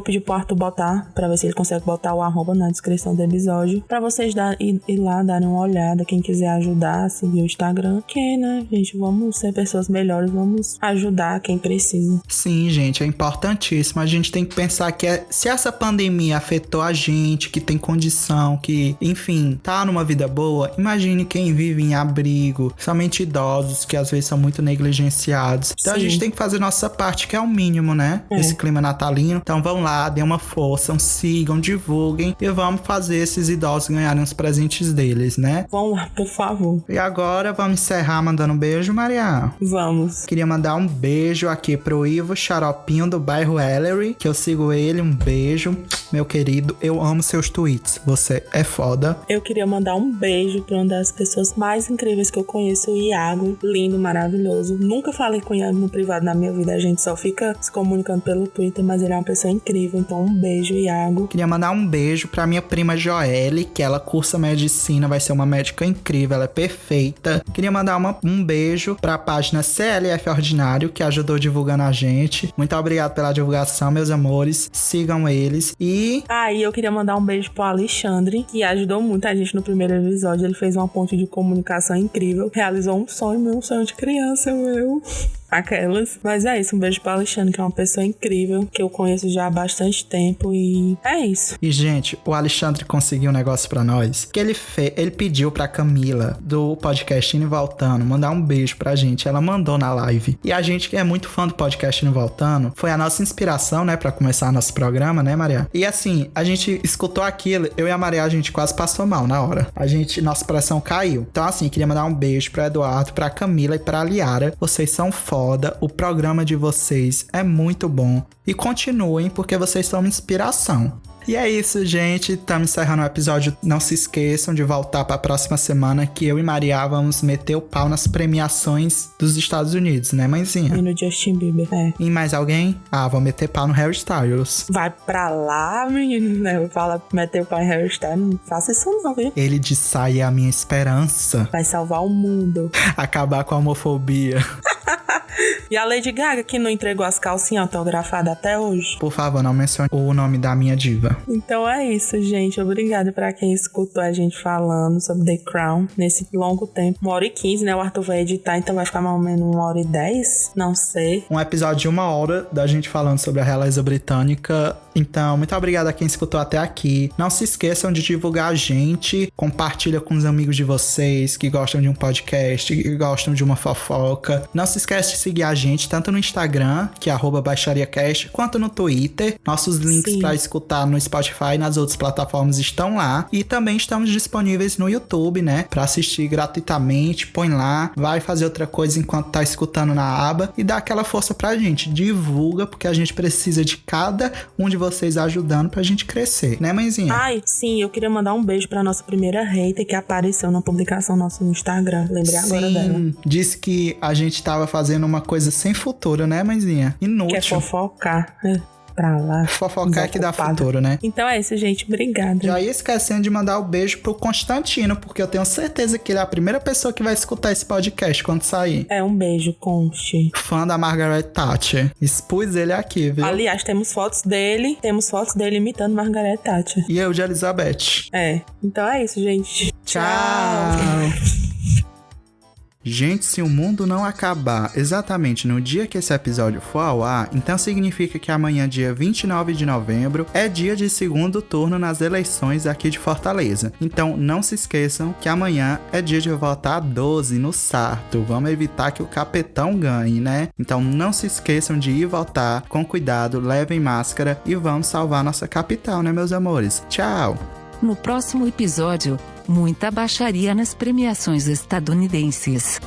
pedir pro Arthur botar, pra ver se ele consegue botar o @ na descrição do episódio, pra vocês ir lá, darem uma olhada, quem quiser ajudar, seguir o Instagram, que, né, gente, vamos ser pessoas melhores, vamos ajudar quem precisa. Sim, gente, é importantíssimo. A gente tem que pensar que se essa pandemia afetou a gente, que tem condição, que, enfim, tá numa vida boa, imagine quem vive em abrigo, somente idosos, que às vezes são muito negligenciados. Então, sim, a gente tem que fazer nossa parte, que é o mínimo, né? Esse clima natalino. Então, vão lá, dêem uma força, sigam, divulguem e vamos fazer esses idosos ganharem os presentes deles, né? Vão lá, por favor. E agora, vamos encerrar mandando um beijo, Maria? Vamos. Queria mandar um beijo aqui pro Ivo Xaropinho, do bairro Ellery, que eu sigo ele. Um beijo, meu querido. Eu amo seus tweets. Você é foda. Eu queria mandar um beijo pra uma das pessoas mais incríveis que eu conheço, o Iago. Lindo, maravilhoso. Nunca falei com o Iago no privado na minha vida. A gente só fica se comunicando pelo Twitter, mas ele é uma pessoa incrível. Então, um beijo, Iago. Queria mandar um beijo pra minha prima Joelle, que ela cursa medicina, vai ser uma médica incrível, ela é perfeita. Queria mandar um beijo pra página CLF Ordinário, que ajudou divulgando a gente. Muito obrigado pela divulgação, meus amores. Sigam eles. E eu queria mandar um beijo pro Alexandre, que ajudou muito a gente no primeiro episódio. Ele fez uma ponte de comunicação incrível. Realizou um sonho de criança, meu. Aquelas. Mas é isso, um beijo pra Alexandre, que é uma pessoa incrível, que eu conheço já há bastante tempo e é isso. E, gente, o Alexandre conseguiu um negócio pra nós, que ele pediu pra Camila, do podcast Indo e Voltando, mandar um beijo pra gente. Ela mandou na live. E a gente, que é muito fã do podcast Indo e Voltando, foi a nossa inspiração, né, pra começar nosso programa, né, Maria? E assim, a gente escutou aquilo, eu e a Maria, a gente quase passou mal na hora. Nossa pressão caiu. Então, assim, queria mandar um beijo pra Eduardo, pra Camila e pra Liara. Vocês são foda, o programa de vocês é muito bom. E continuem, porque vocês são uma inspiração. E é isso, gente. Estamos encerrando o episódio. Não se esqueçam de voltar para a próxima semana, que eu e Maria vamos meter o pau nas premiações dos Estados Unidos, né, mãezinha? E no Justin Bieber, é. E mais alguém? Vou meter pau no Harry Styles. Vai pra lá, menino, né? Fala, meter o pai Harry Styles. Não faça isso não, viu? Ele de saia é a minha esperança. Vai salvar o mundo. Acabar com a homofobia. E a Lady Gaga, que não entregou as calcinhas autografadas até hoje. Por favor, não mencione o nome da minha diva. Então é isso, gente. Obrigada pra quem escutou a gente falando sobre The Crown nesse longo tempo. 1h15, né? O Arthur vai editar, então vai ficar mais ou menos 1h10. Não sei. Um episódio de 1 hora da gente falando sobre a realeza britânica. Então, muito obrigado a quem escutou até aqui. Não se esqueçam de divulgar a gente. Compartilha com os amigos de vocês que gostam de um podcast, que gostam de uma fofoca. Não se esquece de seguir a gente tanto no Instagram, que é @baixariacast, quanto no Twitter. Nossos links para escutar no Spotify e nas outras plataformas estão lá. E também estamos disponíveis no YouTube, né? Para assistir gratuitamente. Põe lá, vai fazer outra coisa enquanto tá escutando na aba e dá aquela força pra gente. Divulga, porque a gente precisa de cada um de vocês ajudando pra gente crescer, né, mãezinha? Ai, sim, eu queria mandar um beijo pra nossa primeira hater que apareceu na publicação nossa no Instagram. Lembrei agora dela. Disse que a gente tava fazendo uma coisa sem futuro, né, mãezinha? Inútil. Quer fofocar, né? Pra lá. Fofocar que dá futuro, né? Então é isso, gente. Obrigada. Já ia esquecendo de mandar o beijo pro Constantino, porque eu tenho certeza que ele é a primeira pessoa que vai escutar esse podcast quando sair. É, um beijo, Conste. Fã da Margaret Thatcher. Expus ele aqui, viu? Aliás, temos fotos dele imitando Margaret Thatcher. E eu de Elizabeth. É. Então é isso, gente. Tchau. Gente, se o mundo não acabar exatamente no dia que esse episódio for ao ar, então significa que amanhã, dia 29 de novembro, é dia de segundo turno nas eleições aqui de Fortaleza. Então não se esqueçam que amanhã é dia de votar 12 no Sarto. Vamos evitar que o capetão ganhe, né? Então não se esqueçam de ir votar com cuidado, levem máscara e vamos salvar nossa capital, né, meus amores? Tchau! No próximo episódio, muita baixaria nas premiações estadunidenses.